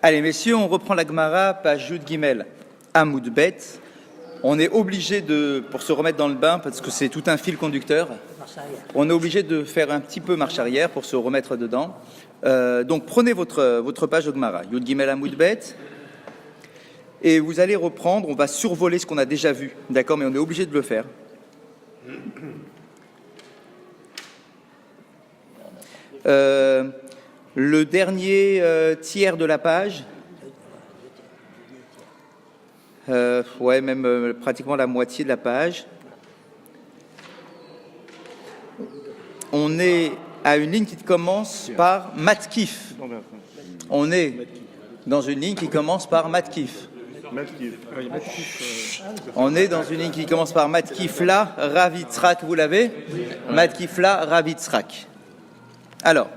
Allez, messieurs, on reprend la Gemara, page Yud Gimel, Amoud Bet. On est obligé pour se remettre dans le bain, parce que c'est tout un fil conducteur, on est obligé de faire un petit peu marche arrière pour se remettre dedans. Donc prenez votre page de Gemara, Yud Gimel Amoud Bet, et vous allez reprendre, on va survoler ce qu'on a déjà vu, d'accord, mais on est obligé de le faire. Le dernier tiers de la page, même pratiquement la moitié de la page. On est à une ligne qui commence par Matkif. On est dans une ligne qui commence par Matkif. On est dans une ligne qui commence par Matkifla, Ravitzrak, vous l'avez ? Matkifla, Ravitzrak. Alors,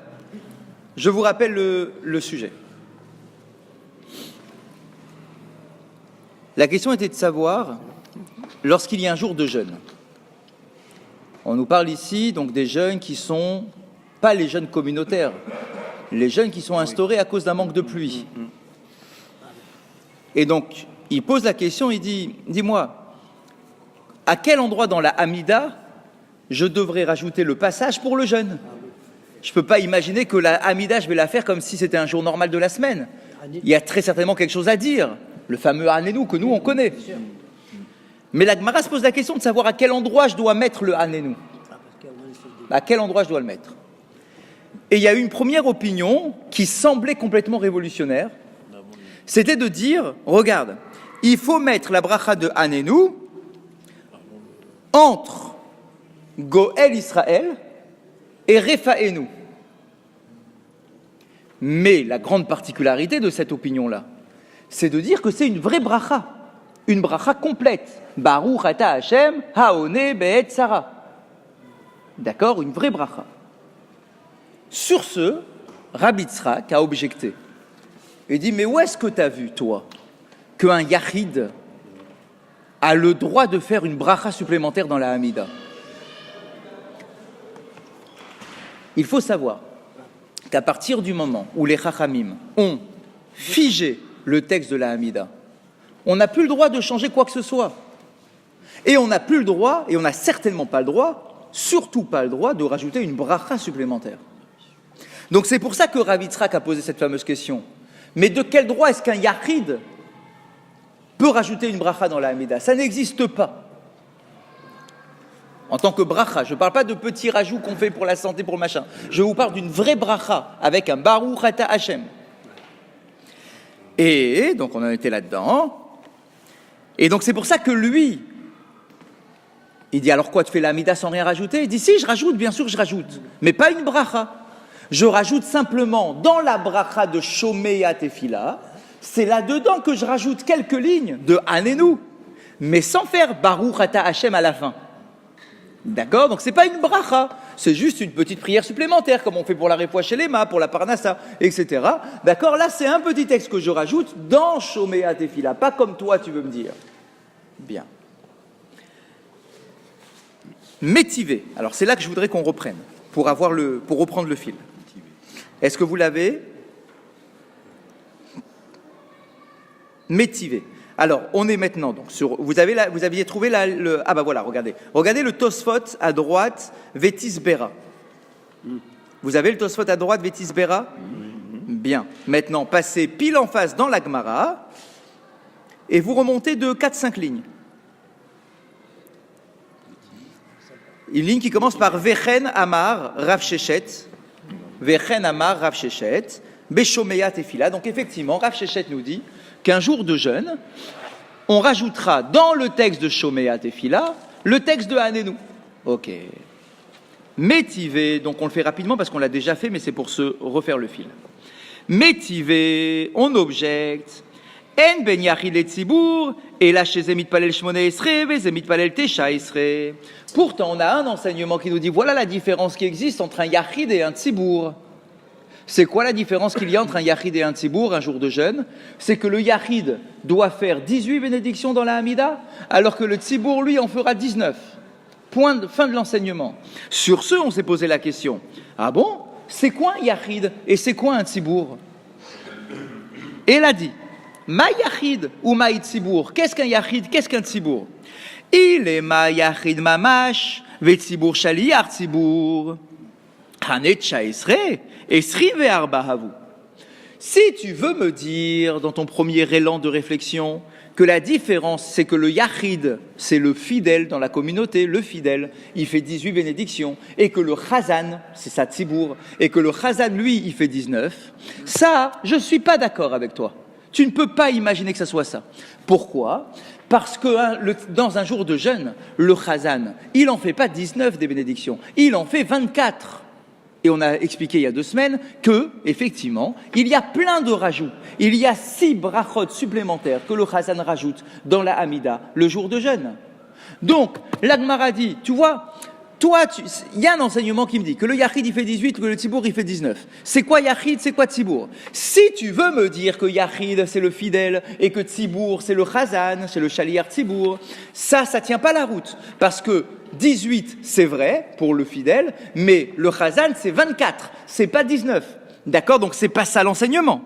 je vous rappelle le sujet. La question était de savoir, lorsqu'il y a un jour de jeûne, on nous parle ici donc des jeûnes qui sont pas les jeûnes communautaires, les jeûnes qui sont instaurés à cause d'un manque de pluie. Et donc, il pose la question, il dit, dis-moi, à quel endroit dans la Hamida je devrais rajouter le passage pour le jeûne ? Je ne peux pas imaginer que la Hamida, je vais la faire comme si c'était un jour normal de la semaine. Il y a très certainement quelque chose à dire, le fameux Hanénou que nous, on connaît. Mais la Gemara se pose la question de savoir à quel endroit je dois mettre le Hanénou. À quel endroit je dois le mettre. Et il y a eu une première opinion qui semblait complètement révolutionnaire. C'était de dire, regarde, il faut mettre la bracha de Hanénou entre Goël Israël et Rephaenu. Mais la grande particularité de cette opinion-là, c'est de dire que c'est une vraie bracha complète. Baruch ata Hashem, haone be'et Sarah. D'accord, une vraie bracha. Sur ce, Rabbi Tzrak a objecté. Il dit, mais où est-ce que tu as vu, toi, qu'un yachid a le droit de faire une bracha supplémentaire dans la Hamida ? Il faut savoir qu'à partir du moment où les Chachamim ont figé le texte de la Hamida, on n'a plus le droit de changer quoi que ce soit. Et on n'a plus le droit, et on n'a certainement pas le droit, surtout pas le droit de rajouter une bracha supplémentaire. Donc c'est pour ça que Rav Yitzhak a posé cette fameuse question. Mais de quel droit est-ce qu'un yachid peut rajouter une bracha dans la Hamida ? Ça n'existe pas. En tant que bracha, je ne parle pas de petits rajouts qu'on fait pour la santé, pour le machin. Je vous parle d'une vraie bracha, avec un Baruch ata Hashem. Et donc on en était là-dedans. Et donc c'est pour ça que lui, il dit alors quoi, tu fais la Hamida sans rien rajouter ? Il dit si, je rajoute, bien sûr je rajoute, mais pas une bracha. Je rajoute simplement dans la bracha de Shomea Tefila, c'est là-dedans que je rajoute quelques lignes de Hanénou, mais sans faire Baruch ata Hashem à la fin. D'accord ? Donc c'est pas une bracha, c'est juste une petite prière supplémentaire, comme on fait pour la Refoua Shelema, pour la Parnassa, etc. D'accord ? Là, c'est un petit texte que je rajoute dans Shomea Tefila, pas comme toi tu veux me dire. Bien. Métivé. Alors c'est là que je voudrais qu'on reprenne, pour reprendre le fil. Est-ce que vous l'avez ? Métivé. Alors, on est maintenant donc sur. Vous aviez trouvé ah bah voilà, regardez le Tosfot à droite, Vétis Bera. Vous avez le Tosfot à droite, Vétis Bera ? Bien. Maintenant, passez pile en face dans la Gemara et vous remontez de 4-5 lignes. Une ligne qui commence par Vechen Amar Rav Shechet. Vechen Amar Rav Shechet. Beshomea Tefila. Donc effectivement, Rav Shechet nous dit qu'un jour de jeûne, on rajoutera dans le texte de Shomea Tefila le texte de Hanénou. Ok. Métivé, donc on le fait rapidement parce qu'on l'a déjà fait, mais c'est pour se refaire le fil. Métivé, on objecte. En ben yachid le tzibour, et là chez Zemit Palel Shmoneh Esrei, ve Zemit Palel Tesha Esrei. Pourtant, on a un enseignement qui nous dit voilà la différence qui existe entre un yachid et un tzibour. C'est quoi la différence qu'il y a entre un yachid et un tzibour, un jour de jeûne ? C'est que le yachid doit faire 18 bénédictions dans la Hamida, alors que le tzibour, lui, en fera 19. Fin de l'enseignement. Sur ce, on s'est posé la question. Ah bon ? C'est quoi un yachid et c'est quoi un tzibour ? Et elle a dit, ma yachid ou ma tzibour. Qu'est-ce qu'un yachid, qu'est-ce qu'un tzibour? Il est ma yachid mamash, ve tzibour shaliyar tzibour. Hanet shaesre, esri ve'arba havu. Si tu veux me dire, dans ton premier élan de réflexion, que la différence, c'est que le yachid, c'est le fidèle dans la communauté, le fidèle, il fait 18 bénédictions, et que le chazan, c'est sa tzibour, et que le chazan, lui, il fait 19, ça, je ne suis pas d'accord avec toi. Tu ne peux pas imaginer que ça soit ça. Pourquoi? Parce que dans un jour de jeûne, le chazan, il n'en fait pas 19 des bénédictions, il en fait 24. Et on a expliqué il y a 2 semaines que, effectivement, il y a plein de rajouts. Il y a 6 brachot supplémentaires que le chazan rajoute dans la Hamida le jour de jeûne. Donc, l'Agmara dit, tu vois, il y a un enseignement qui me dit que le yachid il fait 18, que le tzibour il fait 19. C'est quoi yachid, c'est quoi tzibour? Si tu veux me dire que yachid c'est le fidèle et que tzibour c'est le chazan, c'est le shaliar tzibour, ça tient pas la route. Parce que 18 c'est vrai pour le fidèle, mais le chazan c'est 24, c'est pas 19. D'accord? Donc c'est pas ça l'enseignement.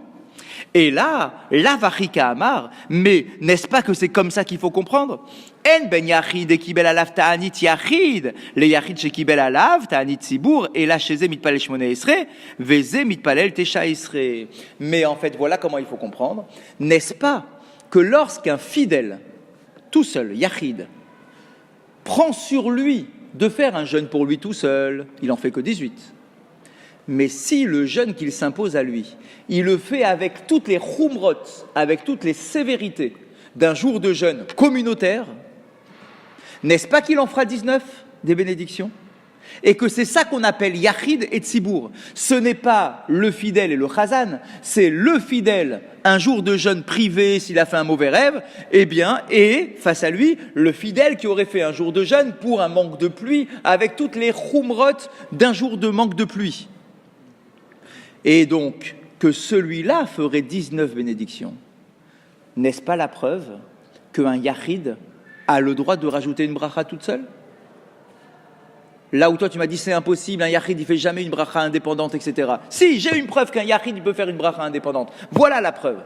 Et là, la vachika amar, mais n'est-ce pas que c'est comme ça qu'il faut comprendre? En ben yachid ekibel alav ta'anit yachid, le yachid shekibel alav ta'anit tzibour, et là chez mitpalel shmone esre, veze mitpalel tesha esre. Mais en fait, voilà comment il faut comprendre. N'est-ce pas que lorsqu'un fidèle, tout seul, yachid, prend sur lui de faire un jeûne pour lui tout seul, il en fait que 18. Mais si le jeûne qu'il s'impose à lui, il le fait avec toutes les chumrot, avec toutes les sévérités d'un jour de jeûne communautaire, n'est-ce pas qu'il en fera 19 des bénédictions? Et que c'est ça qu'on appelle yachid et tzibour. Ce n'est pas le fidèle et le chazan, c'est le fidèle, un jour de jeûne privé s'il a fait un mauvais rêve, et face à lui, le fidèle qui aurait fait un jour de jeûne pour un manque de pluie, avec toutes les chumrot d'un jour de manque de pluie. Et donc, que celui-là ferait 19 bénédictions. N'est-ce pas la preuve qu'un yachid a le droit de rajouter une bracha toute seule? Là où toi tu m'as dit c'est impossible, un yachid il fait jamais une bracha indépendante, etc. Si, j'ai une preuve qu'un yachid il peut faire une bracha indépendante. Voilà la preuve.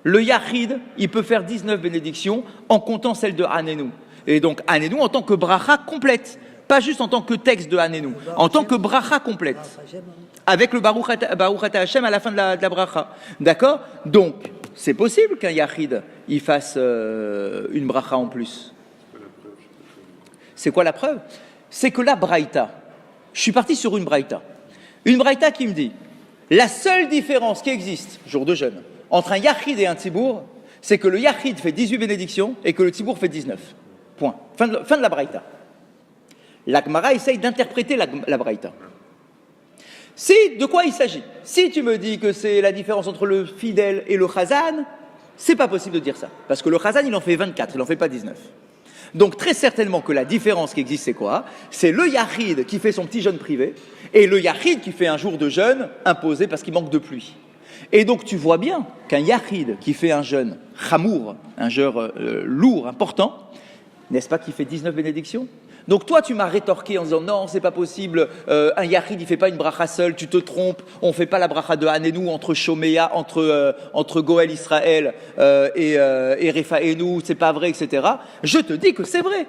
Le yachid, il peut faire 19 bénédictions en comptant celle de Hanenu. Et donc Hanenu en tant que bracha complète. Pas juste en tant que texte de Hanenu, en tant que bracha complète. Avec le Baruch Ata Hashem à la fin de la bracha. D'accord? Donc, c'est possible qu'un yachid il fasse une bracha en plus. C'est quoi la preuve? C'est que la braïta, je suis parti sur une braïta qui me dit, la seule différence qui existe, jour de jeûne, entre un yachid et un tzibour, c'est que le yachid fait 18 bénédictions et que le tzibour fait 19. Point. Fin de la braïta. La Gemara essaye d'interpréter la braïta. De quoi il s'agit? Si tu me dis que c'est la différence entre le fidèle et le chazan, c'est pas possible de dire ça. Parce que le chazan, il en fait 24, il en fait pas 19. Donc très certainement que la différence qui existe, c'est quoi? C'est le yachid qui fait son petit jeûne privé et le yachid qui fait un jour de jeûne imposé parce qu'il manque de pluie. Et donc tu vois bien qu'un yachid qui fait un jeûne chamour, un jeûne lourd, important, n'est-ce pas qu'il fait 19 bénédictions? Donc toi, tu m'as rétorqué en disant non, c'est pas possible, un yachid, il fait pas une bracha seule, tu te trompes, on fait pas la bracha de Hanenu entre Shoméa, entre Goël Israël et Rephaenu, c'est pas vrai, etc. Je te dis que c'est vrai.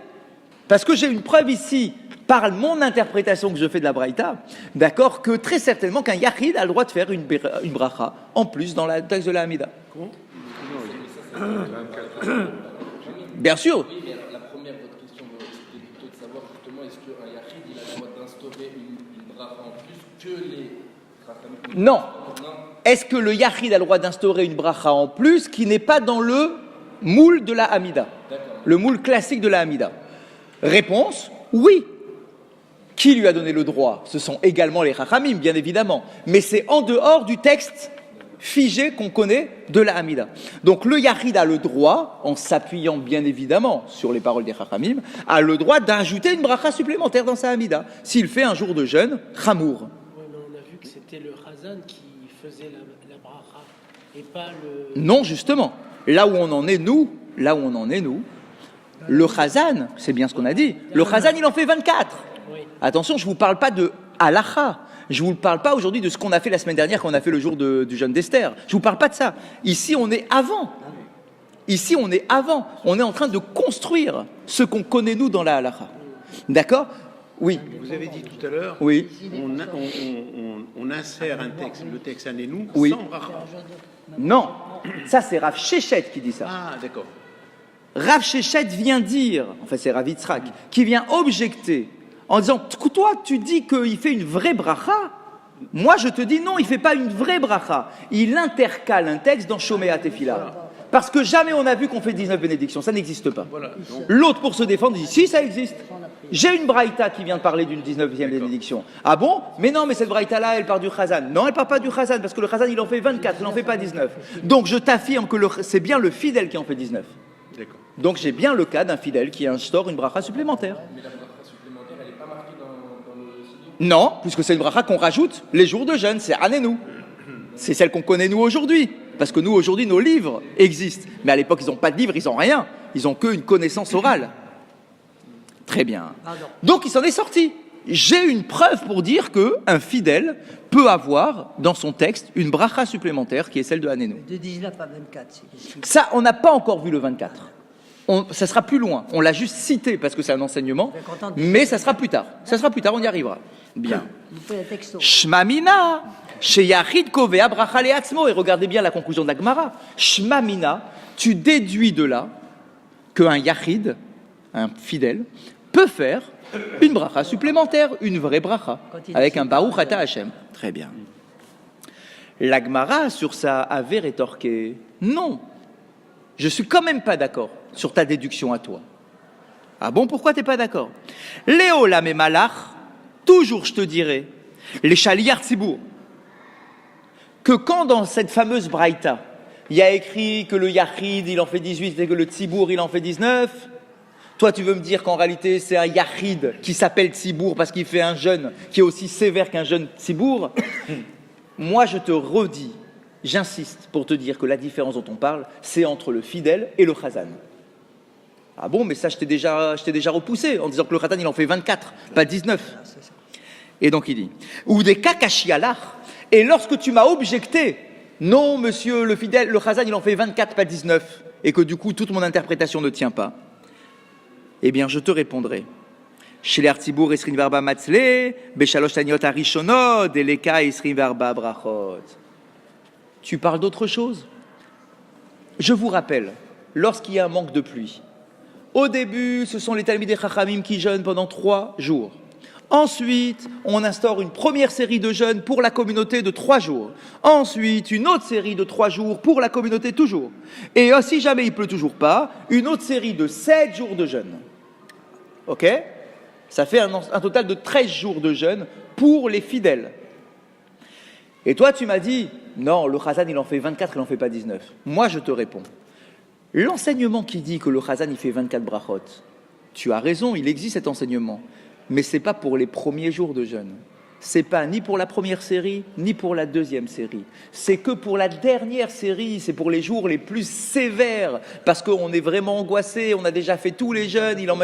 Parce que j'ai une preuve ici, par mon interprétation que je fais de la braïta, d'accord, que très certainement qu'un yachid a le droit de faire une bracha en plus dans la texte de la Hamida. Comment? Bien sûr. Non. Est-ce que le yachid a le droit d'instaurer une bracha en plus qui n'est pas dans le moule de la Hamida, le moule classique de la Hamida? Réponse, oui. Qui lui a donné le droit? Ce sont également les Chachamim, bien évidemment. Mais c'est en dehors du texte figé qu'on connaît de la Hamida. Donc le yachid a le droit, en s'appuyant bien évidemment sur les paroles des Chachamim, a le droit d'ajouter une bracha supplémentaire dans sa Hamida, s'il fait un jour de jeûne, chamour. Oui, mais on a vu que c'était le chazan qui faisait la bracha, et pas le... Non, justement. Là où on en est, nous, le chazan, c'est bien ce qu'on a dit, le chazan, il en fait 24. Oui. Attention, je ne vous parle pas de halacha. Je ne vous parle pas aujourd'hui de ce qu'on a fait la semaine dernière quand on a fait le jour du jeûne d'Esther. Je ne vous parle pas de ça. Ici, on est avant. Ici, on est avant. On est en train de construire ce qu'on connaît, nous, dans la halakha. D'accord ? Oui. Vous avez dit tout à l'heure, Oui. on insère le texte Anénou Oui. sans bracha. Non. Ça, c'est Rav Shechet qui dit ça. Ah, d'accord. Rav Shechet vient dire, en fait c'est Rav Yitzhak, qui vient objecter en disant, toi tu dis qu'il fait une vraie bracha, moi je te dis non, il ne fait pas une vraie bracha, il intercale un texte dans Shomea Tefila. Parce que jamais on a vu qu'on fait 19 bénédictions, ça n'existe pas. Voilà. Donc, L'autre pour se défendre dit, si ça existe. J'ai une braïta qui vient de parler d'une 19e bénédiction. Ah bon ? Mais non, mais cette braïta-là, elle part du Chazan. Non, elle part pas du Chazan, parce que le Chazan, il en fait 24, il n'en fait pas 19. Donc je t'affirme que c'est bien le fidèle qui en fait 19. d'accord. Donc j'ai bien le cas d'un fidèle qui instaure une bracha supplémentaire. Mais la bracha supplémentaire, elle n'est pas marquée dans le siddur. Non, puisque c'est une bracha qu'on rajoute les jours de jeûne, c'est Anénou. C'est celle qu'on connaît nous aujourd'hui. Parce que nous, aujourd'hui, nos livres existent. Mais à l'époque, ils n'ont pas de livres, ils n'ont rien. Ils n'ont qu'une connaissance orale. Très bien. Donc il s'en est sorti. J'ai une preuve pour dire qu'un fidèle peut avoir dans son texte une bracha supplémentaire qui est celle de Anénou. De 19 à 24. Ça, on n'a pas encore vu le 24. Ça sera plus loin. On l'a juste cité parce que c'est un enseignement, mais ça sera plus tard. Ça sera plus tard, on y arrivera. Bien. Vous faites un texto. Shmamina, chez Yachid Kovea bracha leatzmo. Et regardez bien la conclusion de la Gemara. Shmamina, tu déduis de là qu'un Yachid, un fidèle, peut faire une bracha supplémentaire, une vraie bracha, avec un Baruch Ata Hashem. Très bien. La Gemara, sur ça, avait rétorqué non. Je suis quand même pas d'accord sur ta déduction à toi. Ah bon, pourquoi t'es pas d'accord ? Léo la malach, toujours je te dirai, les chaliar tzibour, que quand dans cette fameuse braïta, il y a écrit que le yachid il en fait 18 et que le tzibour il en fait 19, toi tu veux me dire qu'en réalité c'est un yachid qui s'appelle tzibour parce qu'il fait un jeûne qui est aussi sévère qu'un jeûne tzibour. Moi je te redis, j'insiste pour te dire que la différence dont on parle, c'est entre le fidèle et le chazan. Ah bon, mais ça, je t'ai déjà repoussé en disant que le chazan, il en fait 24, pas 19. Et donc il dit, ou des kakachialach, et lorsque tu m'as objecté, non, monsieur, le fidèle, le chazan, il en fait 24, pas 19, et que du coup, toute mon interprétation ne tient pas, eh bien, je te répondrai. Chez les artibour, esrin varba matzle, beshalosh taniot arishonot, deleka esrin varba brachot. Tu parles d'autre chose ? Je vous rappelle, lorsqu'il y a un manque de pluie, au début, ce sont les Talmidei Chachamim qui jeûnent pendant 3 jours. Ensuite, on instaure une première série de jeûnes pour la communauté de 3 jours. Ensuite, une autre série de 3 jours pour la communauté toujours. Et si jamais il ne pleut toujours pas, une autre série de 7 jours de jeûne. Ok ? Ça fait un total de 13 jours de jeûne pour les fidèles. Et toi, tu m'as dit, non, le chazan, il en fait 24, il n'en fait pas 19. Moi, je te réponds. L'enseignement qui dit que le chazan, il fait 24 brachot, tu as raison, il existe cet enseignement. Mais ce n'est pas pour les premiers jours de jeûne. Ce n'est pas ni pour la première série, ni pour la deuxième série. C'est que pour la dernière série, c'est pour les jours les plus sévères, parce qu'on est vraiment angoissé, on a déjà fait tous les jeûnes, il en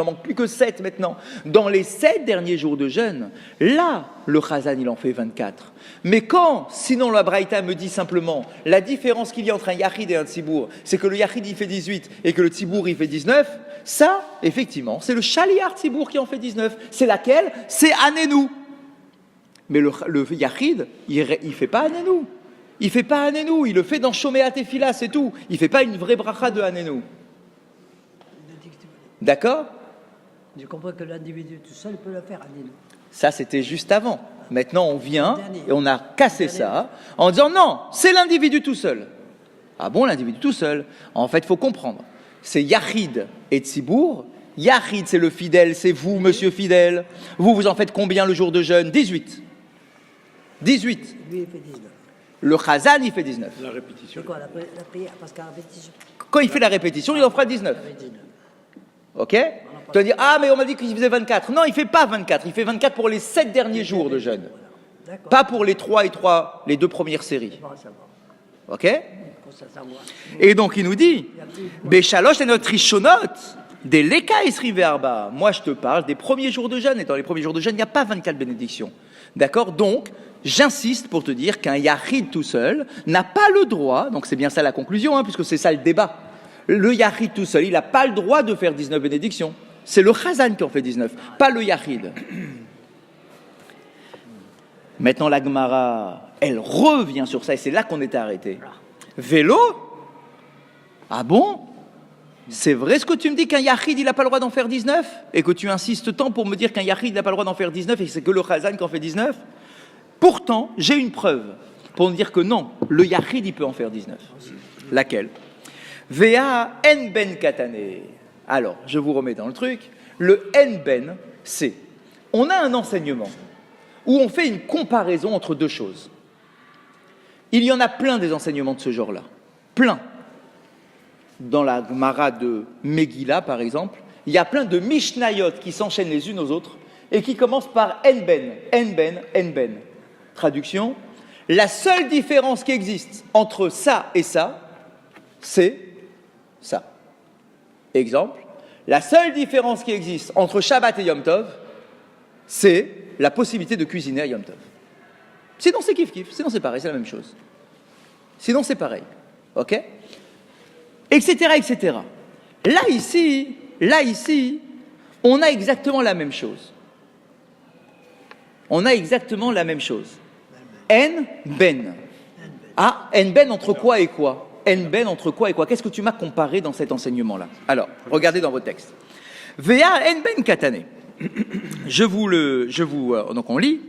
manque plus que 7 maintenant. Dans les 7 derniers jours de jeûne, là, le chazan, il en fait 24. Mais quand, sinon la braïta me dit simplement, la différence qu'il y a entre un yachid et un tzibour, c'est que le yachid, il fait 18 et que le tzibour, il fait 19, ça, effectivement, c'est le chaliar tzibour qui en fait 19. C'est laquelle ? C'est Anénou. Mais le yachid, il ne fait pas Anénou. Il ne fait pas Anénou, il le fait dans Shomea Tefila, c'est tout. Il ne fait pas une vraie bracha de Anénou. D'accord ? Je comprends que l'individu tout seul peut le faire à Nino. Ça, c'était juste avant. Maintenant, on vient et on a cassé ça en disant non, c'est l'individu tout seul. Ah bon, l'individu tout seul ? En fait, il faut comprendre. C'est Yachid et Tzibour. Yachid, c'est le fidèle, c'est vous, monsieur fidèle. Vous en faites combien le jour de jeûne ? 18. 18. Lui, il fait 19. Le chazan, il fait 19. La répétition. C'est quoi la prière ? Parce qu'à la répétition, Quand il fait la répétition, il en fera 19. il fait 19. Ok ? Tu vas dire, ah, mais on m'a dit qu'il faisait 24. Non, il ne fait pas 24. Il fait 24 pour les 7 derniers jours de jeûne. D'accord. Pas pour les 2 premières séries. Bon, ça va. Ok ? Faut ça savoir. Et donc, il nous dit, Béchalosh et notre rishonot, des leka esri verba. Moi, je te parle des premiers jours de jeûne. Et dans les premiers jours de jeûne, il n'y a pas 24 bénédictions. D'accord? Donc, j'insiste pour te dire qu'un yachid tout seul n'a pas le droit, donc c'est bien ça la conclusion, puisque c'est ça le débat. Le yachid tout seul, il n'a pas le droit de faire 19 bénédictions. C'est le chazan qui en fait 19, pas le yachid. Maintenant, la Gemara, elle revient sur ça, et c'est là qu'on était arrêté. Vélo? Ah bon? C'est vrai ce que tu me dis qu'un yachid, il n'a pas le droit d'en faire 19? Et que tu insistes tant pour me dire qu'un yachid n'a pas le droit d'en faire 19 et que c'est que le chazan qui en fait 19? Pourtant, j'ai une preuve pour me dire que non, le yachid, il peut en faire 19. Laquelle? Vea en ben katane. Alors, je vous remets dans le truc. Le en ben, c'est, on a un enseignement où on fait une comparaison entre deux choses. Il y en a plein des enseignements de ce genre-là. Plein. Dans la Gemara de Megillah, par exemple, il y a plein de Mishnayot qui s'enchaînent les unes aux autres et qui commencent par en ben, en ben, en ben. Traduction, la seule différence qui existe entre ça et ça, c'est ça. Exemple, la seule différence qui existe entre Shabbat et Yom Tov, c'est la possibilité de cuisiner à Yom Tov. Sinon, c'est kiff-kiff, sinon c'est pareil, c'est la même chose. Sinon, c'est pareil. Ok? Etc., etc. Là, ici, on a exactement la même chose. On a exactement la même chose. En ben. Ah, en ben entre quoi et quoi? En ben entre quoi et quoi? Qu'est-ce que tu m'as comparé dans cet enseignement-là? Alors, regardez dans vos textes. Vea en ben katane. Donc on lit.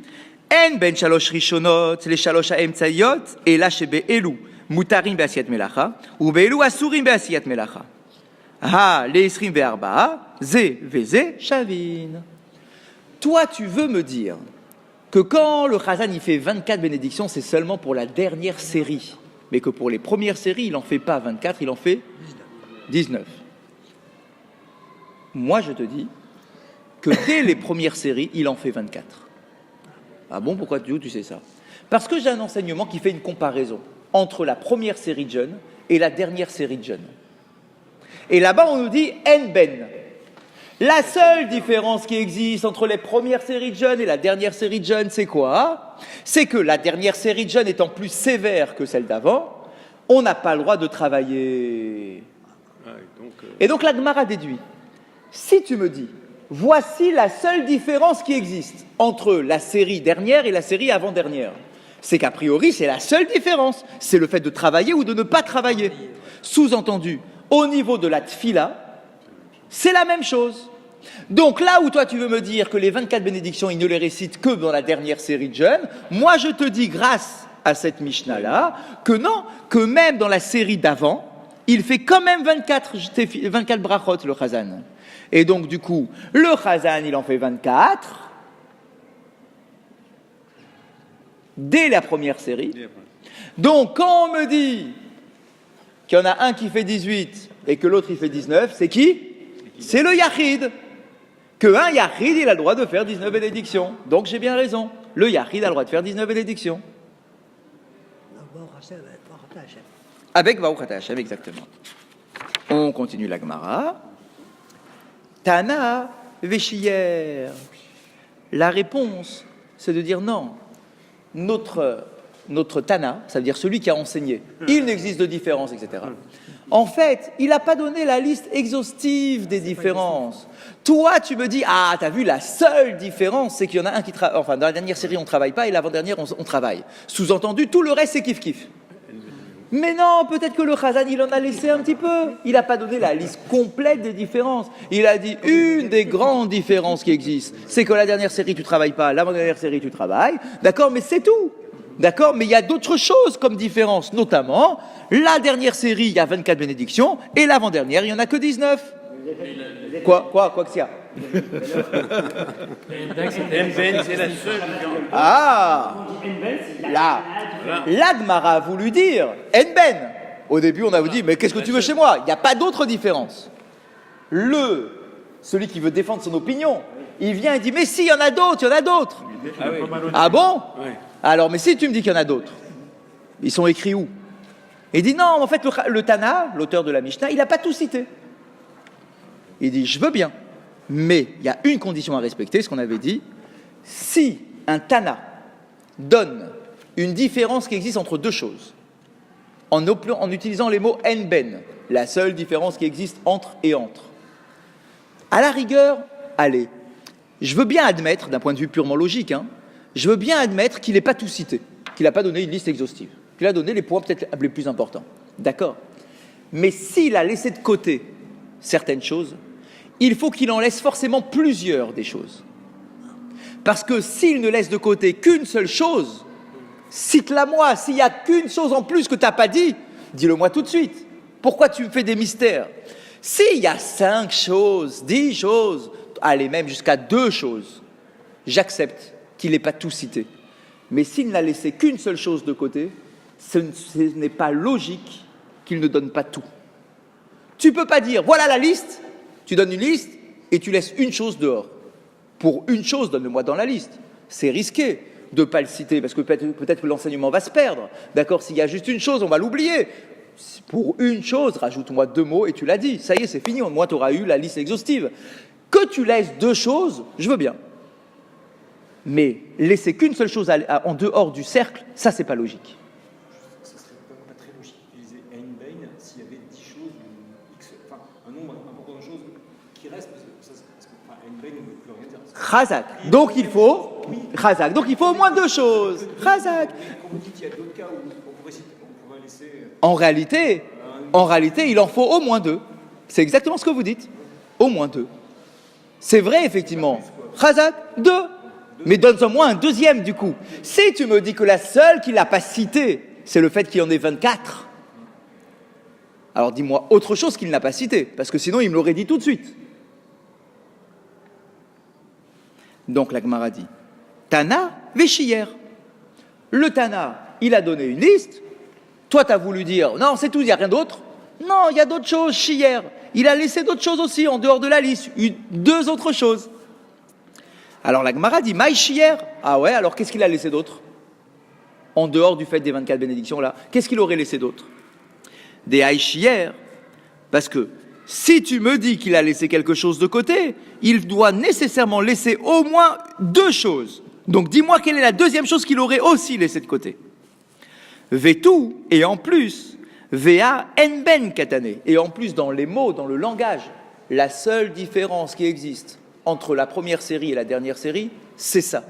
En ben shalosh rishonot, les shalosh ha'emtsayot, et là shebe elu, mutarim be'asiyat melacha, ou be'elu asurim be'asiyat melacha. Ha, le'esrim ve'arba'a, ze ve'ze shavin. Toi, tu veux me dire que quand le chazan il fait 24 bénédictions, c'est seulement pour la dernière série, mais que pour les premières séries, il n'en fait pas 24, il en fait 19. Moi, je te dis que dès les premières séries, il en fait 24. Ah bon, pourquoi tu sais ça? Parce que j'ai un enseignement qui fait une comparaison entre la première série de jeûne et la dernière série de jeûne. Et là-bas, on nous dit « en ben ». La seule différence qui existe entre les premières séries de jeûne et la dernière série de jeûne, c'est quoi? C'est que la dernière série de jeûne étant plus sévère que celle d'avant, on n'a pas le droit de travailler. Et donc la Gemara déduit. Si tu me dis, voici la seule différence qui existe entre la série dernière et la série avant-dernière, c'est qu'a priori, c'est la seule différence. C'est le fait de travailler ou de ne pas travailler. Sous-entendu, au niveau de la tfila, c'est la même chose. Donc là où toi tu veux me dire que les 24 bénédictions, il ne les récite que dans la dernière série de jeûne, moi je te dis grâce à cette Mishnah-là que non, que même dans la série d'avant, il fait quand même 24 brachot le chazan. Et donc du coup, le chazan il en fait 24 dès la première série. Donc quand on me dit qu'il y en a un qui fait 18 et que l'autre il fait 19, c'est qui? C'est le yachid. Qu'un yachid, il a le droit de faire 19 bénédictions. Donc j'ai bien raison. Le yachid a le droit de faire 19 bénédictions. Avec Baruch Ata Hashem, exactement. On continue la Gemara. Tana Veshiyer. La réponse, c'est de dire non. Notre Tana, ça veut dire celui qui a enseigné, il n'existe de différence, etc. En fait, il n'a pas donné la liste exhaustive des différences. Toi, tu me dis, ah, t'as vu, la seule différence, c'est qu'il y en a un qui travaille, enfin, dans la dernière série, on ne travaille pas, et l'avant-dernière, on travaille. Sous-entendu, tout le reste, c'est kiff-kiff. Mais non, peut-être que le chazan, il en a laissé un petit peu. Il n'a pas donné la liste complète des différences. Il a dit, une des grandes différences qui existent, c'est que la dernière série, tu ne travailles pas, l'avant-dernière série, tu travailles. D'accord, mais c'est tout. D'accord, mais il y a d'autres choses comme différence, notamment, la dernière série, il y a 24 bénédictions, et l'avant-dernière, il n'y en a que 19. Quoi que s'il y a? C'est la seule. Ah, la Gemara a voulu dire En ben. Au début, on a dit, mais qu'est-ce que tu veux chez moi? Il n'y a pas d'autre différence. Celui qui veut défendre son opinion, il vient et dit, mais si, il y en a d'autres. Ah bon? Alors, mais si tu me dis qu'il y en a d'autres, ils sont écrits où? Il dit, non, en fait, le Tana, l'auteur de la Mishnah, il n'a pas tout cité. Il dit, je veux bien, mais il y a une condition à respecter, ce qu'on avait dit. Si un Tana donne une différence qui existe entre deux choses, en utilisant les mots en ben, la seule différence qui existe entre et entre. À la rigueur, allez, je veux bien admettre, d'un point de vue purement logique, je veux bien admettre qu'il n'ait pas tout cité, qu'il n'a pas donné une liste exhaustive, qu'il a donné les points peut-être les plus importants. D'accord. Mais s'il a laissé de côté certaines choses, il faut qu'il en laisse forcément plusieurs des choses. Parce que s'il ne laisse de côté qu'une seule chose, cite-la-moi. S'il n'y a qu'une chose en plus que tu n'as pas dit, dis-le-moi tout de suite. Pourquoi tu me fais des mystères? S'il y a 5 choses, 10 choses, allez, même jusqu'à 2 choses, j'accepte qu'il n'ait pas tout cité. Mais s'il n'a laissé qu'une seule chose de côté, ce n'est pas logique qu'il ne donne pas tout. Tu ne peux pas dire, voilà la liste, tu donnes une liste et tu laisses une chose dehors. Pour une chose, donne-le-moi dans la liste. C'est risqué de ne pas le citer, parce que peut-être que l'enseignement va se perdre. D'accord, s'il y a juste une chose, on va l'oublier. Pour une chose, rajoute-moi 2 mots et tu l'as dit. Ça y est, c'est fini. Moi, tu auras eu la liste exhaustive. Que tu laisses 2 choses, je veux bien. Mais laisser qu'une seule chose en dehors du cercle, ça, c'est pas logique. Ça serait pas très logique d'utiliser Einbein s'il y avait 10 choses ou X, enfin un nombre important de choses qui restent, parce que Einbein ne veut plus rien dire. Chazak. Donc il faut. Chazak. Donc il faut au moins 2 choses. Chazak. Quand vous dites qu'il y a d'autres cas où on pourrait laisser. En réalité, il en faut au moins 2. C'est exactement ce que vous dites. Au moins 2. C'est vrai, effectivement. Chazak, 2. Mais donne-en moins un deuxième, du coup. Si tu me dis que la seule qu'il n'a pas citée, c'est le fait qu'il y en ait 24, alors dis-moi autre chose qu'il n'a pas cité, parce que sinon il me l'aurait dit tout de suite. Donc la Gemara dit, Tana Veshiyer. Le Tana, il a donné une liste. Toi, tu as voulu dire, non, c'est tout, il n'y a rien d'autre. Non, il y a d'autres choses, Shiyer. Il a laissé d'autres choses aussi, en dehors de la liste. 2 autres choses. Alors la Gemara dit, Maï Shiyer. Ah ouais, alors qu'est-ce qu'il a laissé d'autre? En dehors du fait des 24 bénédictions, là, qu'est-ce qu'il aurait laissé d'autre? Des Haï Shiyer. Parce que si tu me dis qu'il a laissé quelque chose de côté, il doit nécessairement laisser au moins 2 choses. Donc dis-moi quelle est la deuxième chose qu'il aurait aussi laissé de côté. Vetu, et en plus, Vea Enben Katane. Et en plus, dans les mots, dans le langage, la seule différence qui existe entre la première série et la dernière série, c'est ça.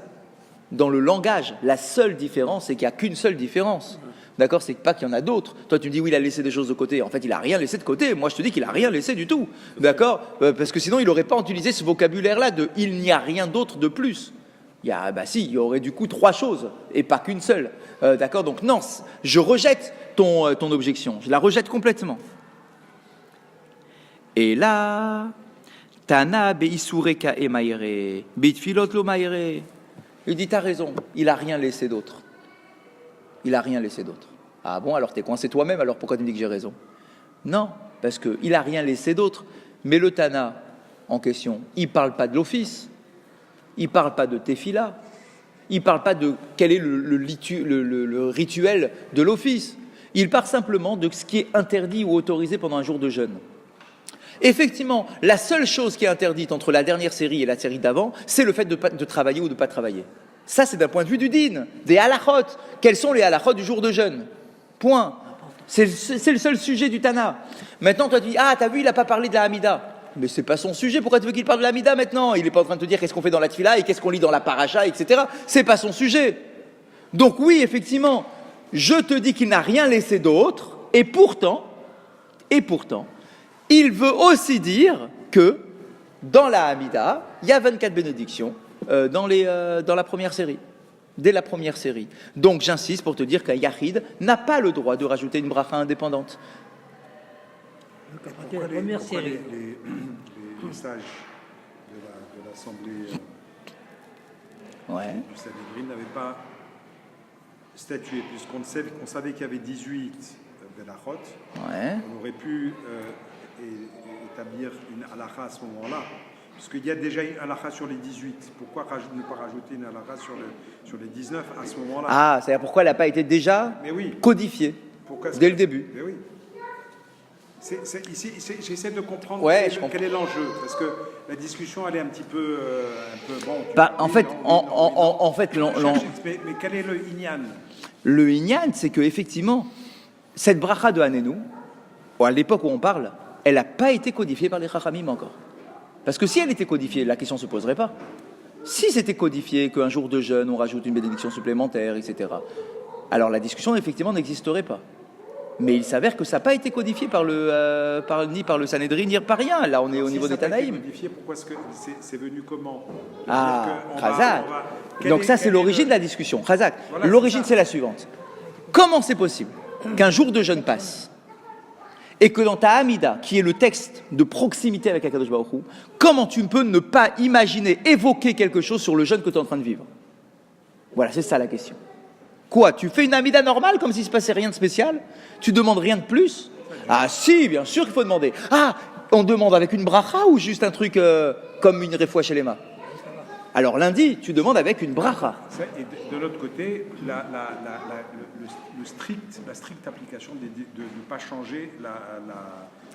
Dans le langage, la seule différence, c'est qu'il n'y a qu'une seule différence. D'accord? C'est pas qu'il y en a d'autres. Toi, tu me dis, oui, il a laissé des choses de côté. En fait, il n'a rien laissé de côté. Moi, je te dis qu'il n'a rien laissé du tout. D'accord? Parce que sinon, il n'aurait pas utilisé ce vocabulaire-là de « il n'y a rien d'autre de plus ». Il y aurait du coup 3 choses, et pas qu'une seule. D'accord? Donc non, je rejette ton objection. Je la rejette complètement. Et là, Tana beisureka e maire, bitfilot lo maire. Il dit, t'as raison, il n'a rien laissé d'autre. Il n'a rien laissé d'autre. Ah bon, alors t'es coincé toi-même, alors pourquoi tu me dis que j'ai raison? Non, parce qu'il n'a rien laissé d'autre. Mais le Tana en question, il ne parle pas de l'office, il ne parle pas de Tefila, il ne parle pas de quel est le rituel de l'office. Il parle simplement de ce qui est interdit ou autorisé pendant un jour de jeûne. Effectivement, la seule chose qui est interdite entre la dernière série et la série d'avant, c'est le fait de travailler ou de ne pas travailler. Ça, c'est d'un point de vue du din, des halachot. Quels sont les halachot du jour de jeûne? Point. C'est le seul sujet du Tana. Maintenant, toi, tu dis, ah, t'as vu, il n'a pas parlé de la Hamida. Mais c'est pas son sujet. Pourquoi tu veux qu'il parle de la Hamida maintenant? Il n'est pas en train de te dire qu'est-ce qu'on fait dans la Tfila et qu'est-ce qu'on lit dans la Paracha, etc. C'est pas son sujet. Donc oui, effectivement, je te dis qu'il n'a rien laissé d'autre, et pourtant, il veut aussi dire que dans la Hamida, il y a 24 bénédictions dans la première série, dès la première série. Donc j'insiste pour te dire qu'un Yachid n'a pas le droit de rajouter une bracha indépendante. La première série. Les sages de l'Assemblée du Sanhédrin n'avaient pas statué, puisqu'on savait qu'il y avait 18 Belachot. On aurait pu établir une halakha à ce moment-là, puisqu'il y a déjà une halakha sur les 18. Pourquoi ne pas rajouter une halakha sur les 19 à ce moment-là? Ah, c'est-à-dire pourquoi elle n'a pas été déjà codifiée dès le début. Mais oui. J'essaie de comprendre Ouais, quel est l'enjeu, parce que la discussion elle est un peu bon. Bah, en fait, Mais quel est le inyan? le inyan, c'est que effectivement, cette bracha de Hanenu, à l'époque où on parle, elle n'a pas été codifiée par les Chachamim encore. Parce que si elle était codifiée, la question ne se poserait pas. Si c'était codifié qu'un jour de jeûne, on rajoute une bénédiction supplémentaire, etc., alors la discussion effectivement n'existerait pas. Mais il s'avère que ça n'a pas été codifié ni par le Sanhédrin, ni par rien. Là, on est au niveau des Tanaïm. Codifié, pourquoi est-ce que c'est venu comment? Chazak. Donc ça, c'est l'origine de la discussion. Chazak. Voilà, l'origine, c'est la suivante. Comment c'est possible qu'un jour de jeûne passe et que dans ta Hamida, qui est le texte de proximité avec Akadosh Baruch Hu, comment tu peux ne pas imaginer, évoquer quelque chose sur le jeûne que tu es en train de vivre? Voilà, c'est ça la question. Quoi, tu fais une Hamida normale comme s'il ne se passait rien de spécial? Tu demandes rien de plus? Ah si, bien sûr qu'il faut demander. Ah, on demande avec une bracha ou juste un truc comme une refoua shelema? Alors lundi, tu demandes avec une bracha. Et de l'autre côté, la stricte application de ne pas changer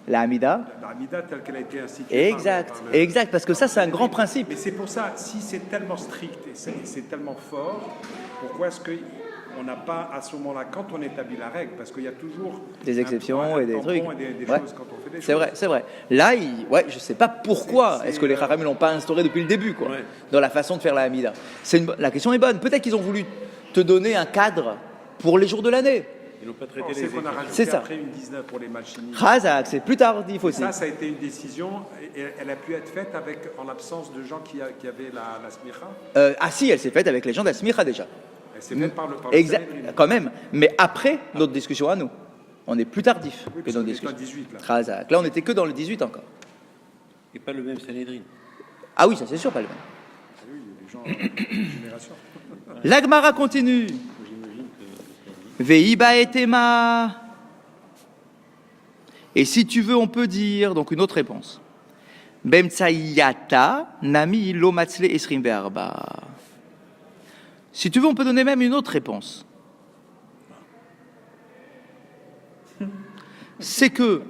la Hamida. La Hamida telle qu'elle a été instituée. Exact, parce que ça, c'est un grand principe. Mais c'est pour ça, si c'est tellement strict et c'est tellement fort, pourquoi est-ce qu'on n'a pas, à ce moment-là, quand on établit la règle, parce qu'il y a toujours des exceptions et des trucs. Et des choses quand on fait des choses. C'est vrai. Là, je ne sais pas pourquoi est-ce que les Chachamim ne l'ont pas instauré depuis le début, quoi, dans la façon de faire la Hamida. La question est bonne. Peut-être qu'ils ont voulu te donner un cadre pour les jours de l'année. Ils n'ont pas traité les qu'on a rajouté après une 19 pour les matchs finis. Chazak, c'est plus tardif aussi. Ça a été une décision, et elle a pu être faite en l'absence de gens qui avaient la smicha. Si, elle s'est faite avec les gens de la smicha déjà. Elle s'est faite par le quand même, mais après notre discussion à nous. On est plus tardif que notre discussion. 18, là. Chazak. Là, on n'était que dans le 18 encore. Et pas le même Sanhédrin. Ah oui, ça c'est sûr, pas le même. Ah oui, il y a des gens de génération. L'Agmara continue. Veiba et Tema. Et si tu veux, on peut dire, donc une autre réponse. Bemtsaïyata nami lo matzle esrim be'arba. Si tu veux, on peut donner même une autre réponse. C'est que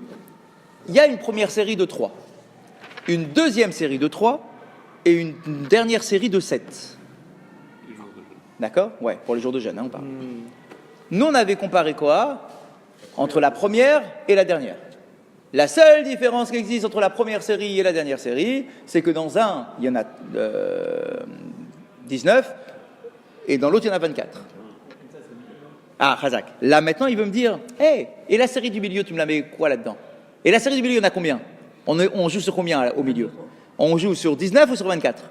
il y a une première série de 3, une deuxième série de 3 et une dernière série de 7. D'accord? Ouais, pour les jours de jeûne, on parle. Nous, on avait comparé quoi? Entre la première et la dernière. La seule différence qui existe entre la première série et la dernière série, c'est que dans un, il y en a 19, et dans l'autre, il y en a 24. Ah, Chazak. Là, maintenant, il veut me dire, hey, et la série du milieu, tu me la mets quoi là-dedans? Et la série du milieu, il y en a combien? On joue sur combien au milieu? On joue sur 19 ou sur 24?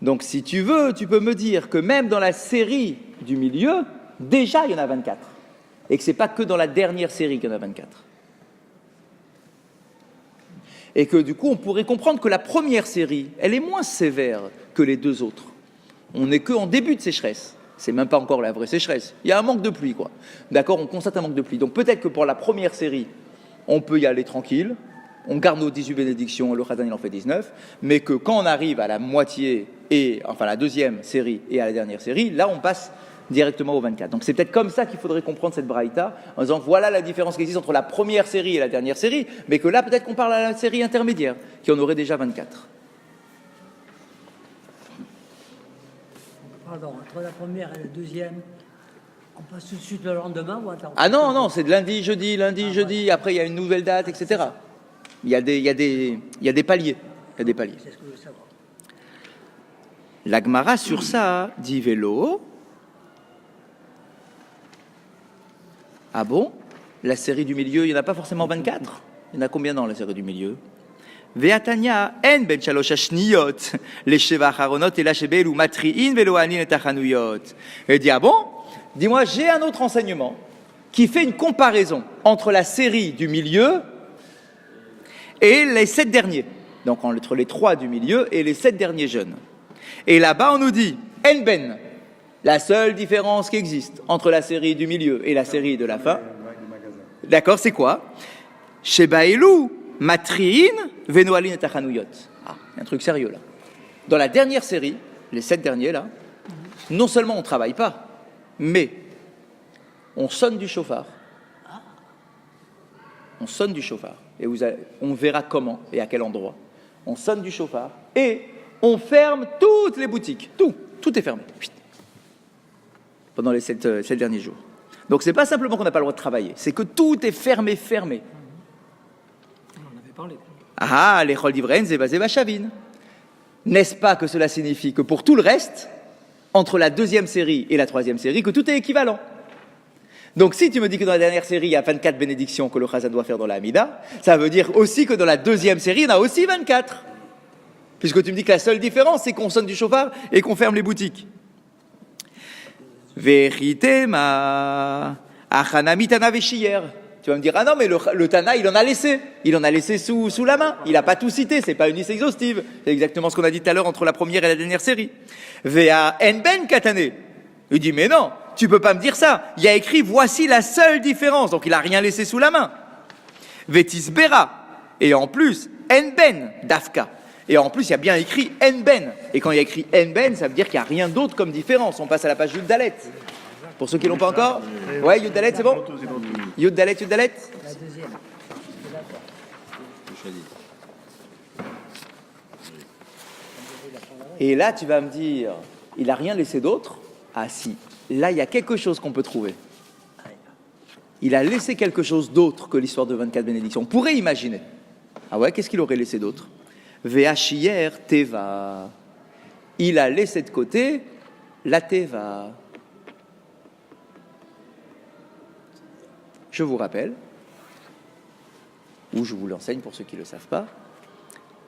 Donc, si tu veux, tu peux me dire que même dans la série du milieu, déjà, il y en a 24. Et que ce n'est pas que dans la dernière série qu'il y en a 24. Et que du coup, on pourrait comprendre que la première série, elle est moins sévère que les deux autres. On n'est qu'en début de sécheresse. C'est même pas encore la vraie sécheresse. Il y a un manque de pluie, quoi. D'accord, on constate un manque de pluie. Donc peut-être que pour la première série, on peut y aller tranquille. On garde nos 18 bénédictions, le Chazan il en fait 19, mais que quand on arrive à la moitié, enfin la deuxième série et à la dernière série, là on passe directement au 24. Donc c'est peut-être comme ça qu'il faudrait comprendre cette braïta, en disant voilà la différence qui existe entre la première série et la dernière série, mais que là peut-être qu'on parle à la série intermédiaire, qui en aurait déjà 24. Pardon, entre la première et la deuxième, on passe tout de suite le lendemain ou attends? Ah non, c'est de lundi, jeudi, après il y a une nouvelle date, etc. Il y a des paliers. Il y a des paliers. C'est ce que je veux savoir. L'Agmara sur ça dit vélo. Ah bon? La série du milieu, il n'y en a pas forcément 24? Il y en a combien dans la série du milieu? Ve'atanya en ben shalosh hashniyot les sheva haronot et la shebel ou matriin velo anin et tachanuyot. Et dit ah bon? Dis-moi, j'ai un autre enseignement qui fait une comparaison entre la série du milieu et les 7 derniers. Donc entre les 3 du milieu et les 7 derniers jeunes. Et là-bas, on nous dit en ben. La seule différence qui existe entre la série du milieu et la série de la fin, d'accord, c'est quoi? Shebaelu, matriin, venoalin et tachanuyot. Ah, il y a un truc sérieux là. Dans la dernière série, les 7 derniers là, non seulement on ne travaille pas, mais on sonne du chauffard on sonne du chauffard. Et on verra comment et à quel endroit. On sonne du chauffard et on ferme toutes les boutiques. Tout est fermé. Pendant les 7 derniers jours. Donc c'est pas simplement qu'on n'a pas le droit de travailler, c'est que tout est fermé. On en avait parlé. Ah, les chol d'ivren, zeva shavin. N'est-ce pas que cela signifie que pour tout le reste, entre la deuxième série et la troisième série, que tout est équivalent. Donc si tu me dis que dans la dernière série, il y a 24 bénédictions que le chazan doit faire dans la Hamida, ça veut dire aussi que dans la deuxième série, il y en a aussi 24. Puisque tu me dis que la seule différence, c'est qu'on sonne du chauffard et qu'on ferme les boutiques. Vérité ma achanami tana veshiyer. Tu vas me dire, ah non, mais le Tana, il en a laissé. Il en a laissé sous la main. Il n'a pas tout cité, c'est pas une liste exhaustive. C'est exactement ce qu'on a dit tout à l'heure entre la première et la dernière série. Vea enben katane. Il dit, mais non, tu peux pas me dire ça. Il y a écrit, voici la seule différence. Donc il a rien laissé sous la main. Vetis bera. Et en plus, enben dafka. Et en plus, il y a bien écrit enben. Et quand il y a écrit enben, ça veut dire qu'il n'y a rien d'autre comme différence. On passe à la page Yud Dalet. Pour ceux qui l'ont pas encore. Ouais, Yud Dalet, c'est bon? Yud Dalet. La deuxième. Et là, tu vas me dire, il n'a rien laissé d'autre? Ah si, là, il y a quelque chose qu'on peut trouver. Il a laissé quelque chose d'autre que l'histoire de 24 bénédictions. On pourrait imaginer. Ah ouais, qu'est-ce qu'il aurait laissé d'autre? Ve'achier teva. Il a laissé de côté la teva. Je vous rappelle, ou je vous l'enseigne pour ceux qui ne le savent pas,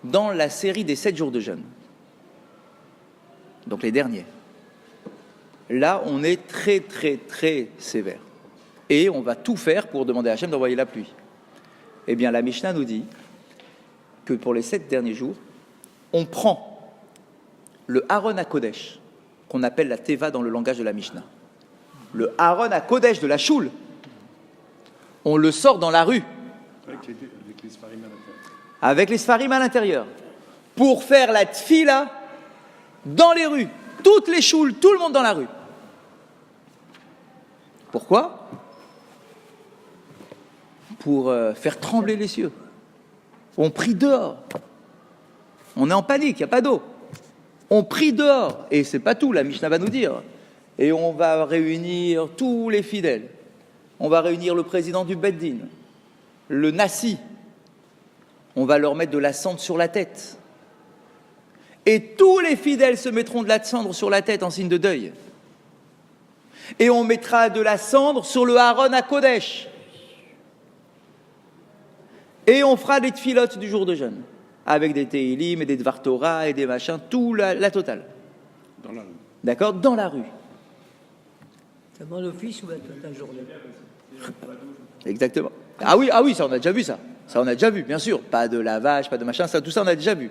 dans la série des 7 jours de jeûne, donc les derniers, là on est très très très sévère. Et on va tout faire pour demander à Hachem d'envoyer la pluie. Eh bien la Mishnah nous dit que pour les 7 derniers jours, on prend le Aaron HaKodesh, qu'on appelle la Teva dans le langage de la Mishnah. Le Aaron HaKodesh de la Choule, on le sort dans la rue. Avec les sfarim à l'intérieur. Pour faire la tfila dans les rues. Toutes les choules, tout le monde dans la rue. Pourquoi? Pour faire trembler les cieux. On prie dehors. On est en panique, il n'y a pas d'eau. On prie dehors. Et c'est pas tout, la Mishnah va nous dire. Et on va réunir tous les fidèles. On va réunir le président du Beddin, le Nassi. On va leur mettre de la cendre sur la tête. Et tous les fidèles se mettront de la cendre sur la tête en signe de deuil. Et on mettra de la cendre sur le Aaron HaKodesh. Et on fera des tfilotes du jour de jeûne. Avec des Teilim et des Dvar Torah et des machins, tout la totale. Dans la rue. D'accord? Dans la rue. Seulement l'office ou toute la journée? Exactement. Ah oui, ça on a déjà vu ça. Ça on a déjà vu, bien sûr. Pas de lavage, pas de machin, ça, tout ça on a déjà vu.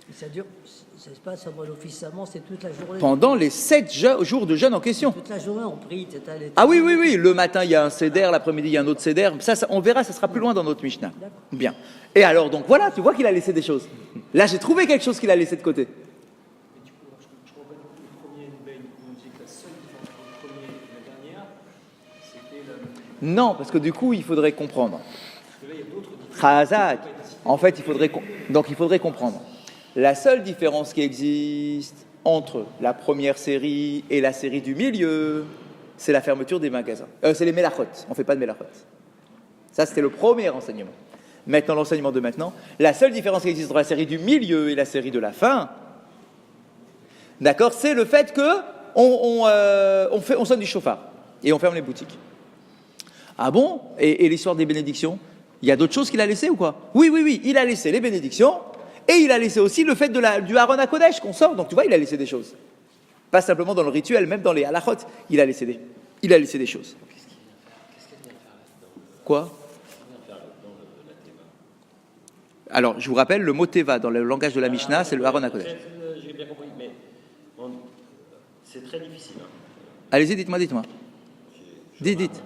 Et ça dure, ça se passe seulement l'office seulement, c'est toute la journée. Pendant les 7 jours de jeûne en question. Toute la journée on prie, c'est allé. Ah oui. Le matin il y a un seder, l'après-midi il y a un autre seder. Ça, on verra, ça sera plus loin dans notre Mishnah. Bien. Et alors donc voilà, tu vois qu'il a laissé des choses. Là j'ai trouvé quelque chose qu'il a laissé de côté. Je comprends pas le premier Enbein, on dit que la seule différence entre le premier et la dernière, c'était la. Non, parce que du coup il faudrait comprendre. Parce que là, il y a d'autres différences. Chazak. En fait, il faudrait comprendre. La seule différence qui existe entre la première série et la série du milieu, c'est la fermeture des magasins. C'est les melachot. On ne fait pas de melachot. Ça, c'était le premier enseignement. Maintenant, l'enseignement de maintenant, la seule différence qui existe entre la série du milieu et la série de la fin, d'accord, c'est le fait que on sonne du chauffard et on ferme les boutiques. Ah bon? Et l'histoire des bénédictions? Il y a d'autres choses qu'il a laissées ou quoi? Oui, il a laissé les bénédictions et il a laissé aussi le fait du Aaron HaKodesh qu'on sort. Donc tu vois, il a laissé des choses. Pas simplement dans le rituel, même dans les halachot, il a laissé des choses. Quoi? Alors, je vous rappelle, le mot teva dans le langage de la Mishnah, c'est le Aaron HaKodesh. J'ai bien compris, mais c'est très difficile. Hein. Allez-y, dites-moi. Dites.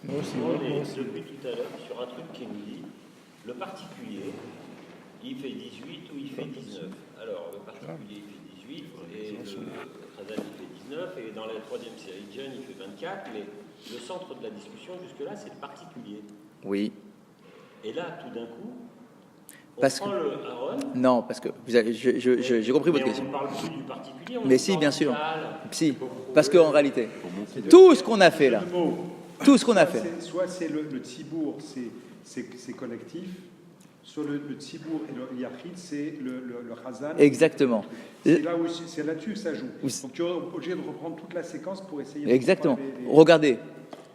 On est depuis tout à l'heure sur un truc qui nous dit le particulier, il fait 18 ou il fait 19. Alors, le particulier, il fait 18 et le Khazan, il fait 19. Et dans la troisième série de jeunes, il fait 24. Mais le centre de la discussion, jusque-là, c'est le particulier. Oui. Et là, tout d'un coup, on Parce prend que- le Aaron. Non, parce que j'ai compris votre question. On ne parle plus du particulier. On Mais si, parle bien du sûr. total. Si, parce qu'en réalité, tout ce qu'on a fait là, tout ce qu'on a fait. Soit c'est le tzibour, c'est collectif, soit le tzibour et le yachid, c'est le chazan. Exactement. C'est là-dessus que ça joue. Oui. Donc tu es obligé de reprendre toute la séquence pour essayer Exactement. de comprendre les- Regardez,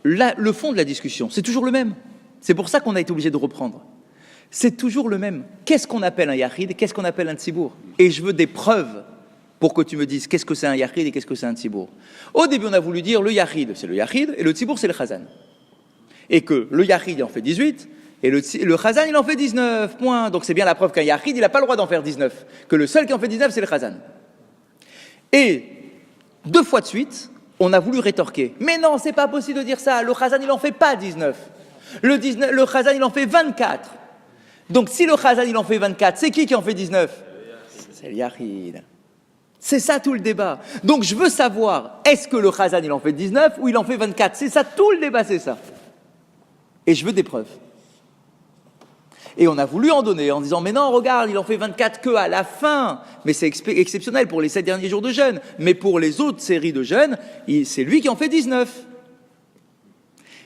là, le fond de la discussion, c'est toujours le même. C'est pour ça qu'on a été obligé de reprendre. C'est toujours le même. Qu'est-ce qu'on appelle un yachid et qu'est-ce qu'on appelle un tzibour? Et je veux des preuves pour que tu me dises qu'est-ce que c'est un yachid et qu'est-ce que c'est un tzibour. Au début, on a voulu dire le yachid, c'est le yachid, et le tzibour, c'est le chazan. Et que le yachid, il en fait 18, et le chazan, il en fait 19, point. Donc c'est bien la preuve qu'un yachid, il n'a pas le droit d'en faire 19. Que le seul qui en fait 19, c'est le chazan. Et 2 fois de suite, on a voulu rétorquer. Mais non, c'est pas possible de dire ça. Le chazan, il en fait pas 19. Le chazan, il en fait 24. Donc si le chazan, il en fait 24, c'est qui en fait 19? C'est le yachid. C'est ça tout le débat. Donc je veux savoir, est-ce que le chazan, il en fait 19 ou il en fait 24? C'est ça tout le débat, c'est ça. Et je veux des preuves. Et on a voulu en donner en disant, mais non, regarde, il en fait 24 que à la fin. Mais c'est exceptionnel pour les 7 derniers jours de jeûne. Mais pour les autres séries de jeûne, c'est lui qui en fait 19.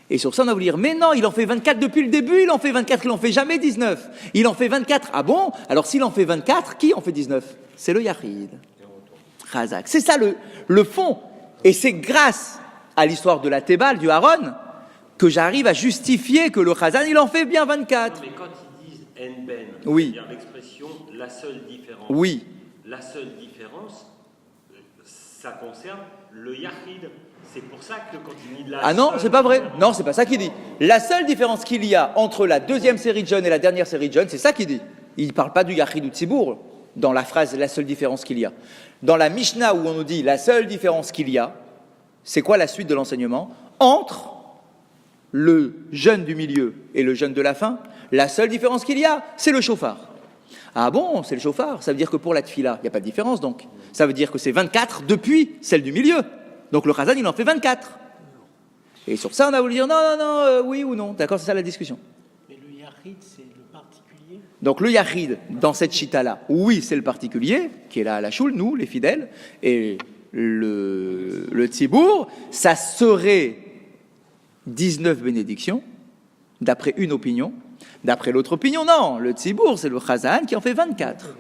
Et sur ça, on a voulu dire, mais non, il en fait 24 depuis le début, il en fait 24, il en fait jamais 19. Il en fait 24, ah bon? Alors s'il en fait 24, qui en fait 19? C'est le yachid. Chazak. C'est ça le fond. Et c'est grâce à l'histoire de la Tébal, du Aaron, que j'arrive à justifier que le chazan, il en fait bien 24. Mais quand ils disent en ben, Oui. c'est-à-dire l'expression la seule différence. Oui. La seule différence, ça concerne le yachid. C'est pour ça que quand il dit la Ah non, seule c'est pas vrai. différence- Non, c'est pas ça qu'il dit. La seule différence qu'il y a entre la deuxième série de jeûne et la dernière série de jeûne, c'est ça qu'il dit. Il ne parle pas du yachid ou de tzibour dans la phrase la seule différence qu'il y a. Dans la Mishnah où on nous dit la seule différence qu'il y a, c'est quoi la suite de l'enseignement? Entre le jeûne du milieu et le jeûne de la fin, la seule différence qu'il y a, c'est le chauffard. Ah bon, c'est le chauffard. Ça veut dire que pour la tfila, il n'y a pas de différence donc. Ça veut dire que c'est 24 depuis celle du milieu. Donc le chazan, il en fait 24. Et sur ça, on a voulu dire non, oui ou non. D'accord, c'est ça la discussion. Mais le yachid, c'est le particulier. Donc le yachid, dans cette chita-là, oui, c'est le particulier, qui est là à la choule, nous, les fidèles, et le tzibour, ça serait 19 bénédictions, d'après une opinion. D'après l'autre opinion, non, le tzibour, c'est le chazan qui en fait 24.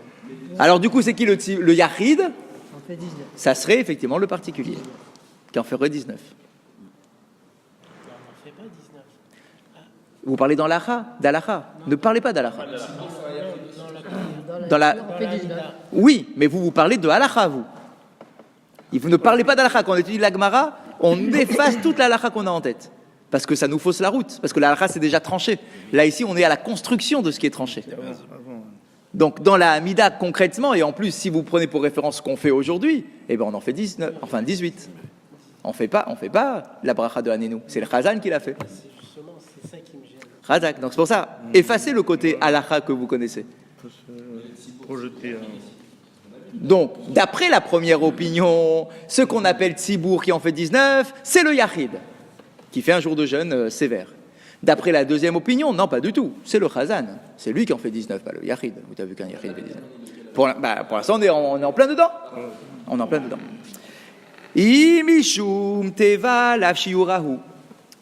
Alors du coup, c'est qui le yachid? On fait 19. Ça serait effectivement le particulier, qui en ferait 19. On n'en fait pas 19. Vous parlez dans d'Alaha. Ne parlez pas d'Alaha. Dans la... On fait 19. Oui, mais vous parlez de Halacha, vous. Et vous ne parlez pas d'Halacha. Quand on étudie la Gemara, on efface toute la Halacha qu'on a en tête. Parce que ça nous fausse la route. Parce que la Halacha, c'est déjà tranché. Là, ici, on est à la construction de ce qui est tranché. Donc, dans la Hamida, concrètement, et en plus, si vous prenez pour référence ce qu'on fait aujourd'hui, eh ben, on en fait 19, enfin 18. On fait pas la bracha de Hanénou. C'est le Chazan qui l'a fait. C'est justement, c'est ça qui me gêne. Chazak. Donc, c'est pour ça. Effacez le côté Halacha que vous connaissez. Donc, d'après la première opinion, ce qu'on appelle Tzibour qui en fait 19, c'est le Yachid, qui fait un jour de jeûne sévère. D'après la deuxième opinion, non, pas du tout. C'est le Chazan. C'est lui qui en fait 19, pas le Yachid. Vous avez vu qu'un Yachid fait 19. Pour l'instant, on est en plein dedans. On est en plein dedans. Imishum teva lafshiurahu.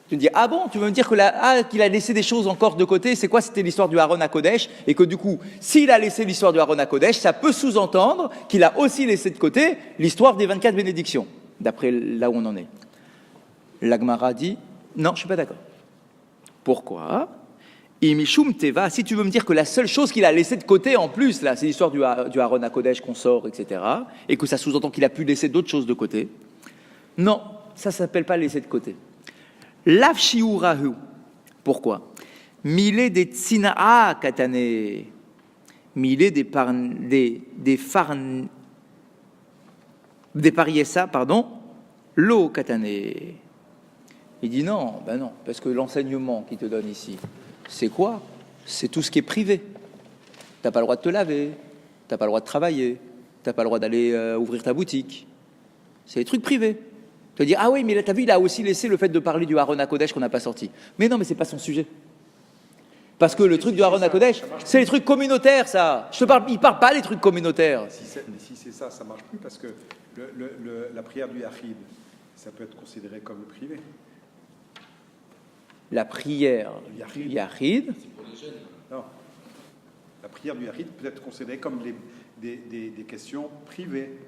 Tu me dis, ah bon, tu veux me dire que qu'il a laissé des choses encore de côté? C'est quoi? C'était l'histoire du Aaron à Kodesh. Et que du coup, s'il a laissé l'histoire du Aaron à Kodesh, ça peut sous-entendre qu'il a aussi laissé de côté l'histoire des 24 bénédictions, d'après là où on en est. La Gemara dit, non, je ne suis pas d'accord. Pourquoi? Imishum teva, si tu veux me dire que la seule chose qu'il a laissé de côté en plus, là, c'est l'histoire du Aaron à Kodesh qu'on sort, etc., et que ça sous-entend qu'il a pu laisser d'autres choses de côté, non, ça ne s'appelle pas laisser de côté. Lav shiurahu. Pourquoi? Milé des tsinaa katane. Milé des pariesa, pardon, lo katane. Il dit non, ben non, parce que l'enseignement qu'il te donne ici, c'est quoi? C'est tout ce qui est privé. T'as pas le droit de te laver, t'as pas le droit de travailler, t'as pas le droit d'aller ouvrir ta boutique. C'est des trucs privés. Tu vas dire, ah oui, mais là, t'as vu, il a aussi laissé le fait de parler du Aaron à Kodesh qu'on n'a pas sorti. Mais non, mais c'est pas son sujet. Parce que le truc du Aaron HaKodesh, c'est les trucs communautaires, ça. Il parle pas des trucs communautaires. Si c'est ça, ça marche plus parce que la prière du Yachid, ça peut être considéré comme privé. La prière du Yachid. Non. La prière du Yachid peut être considérée comme des questions privées.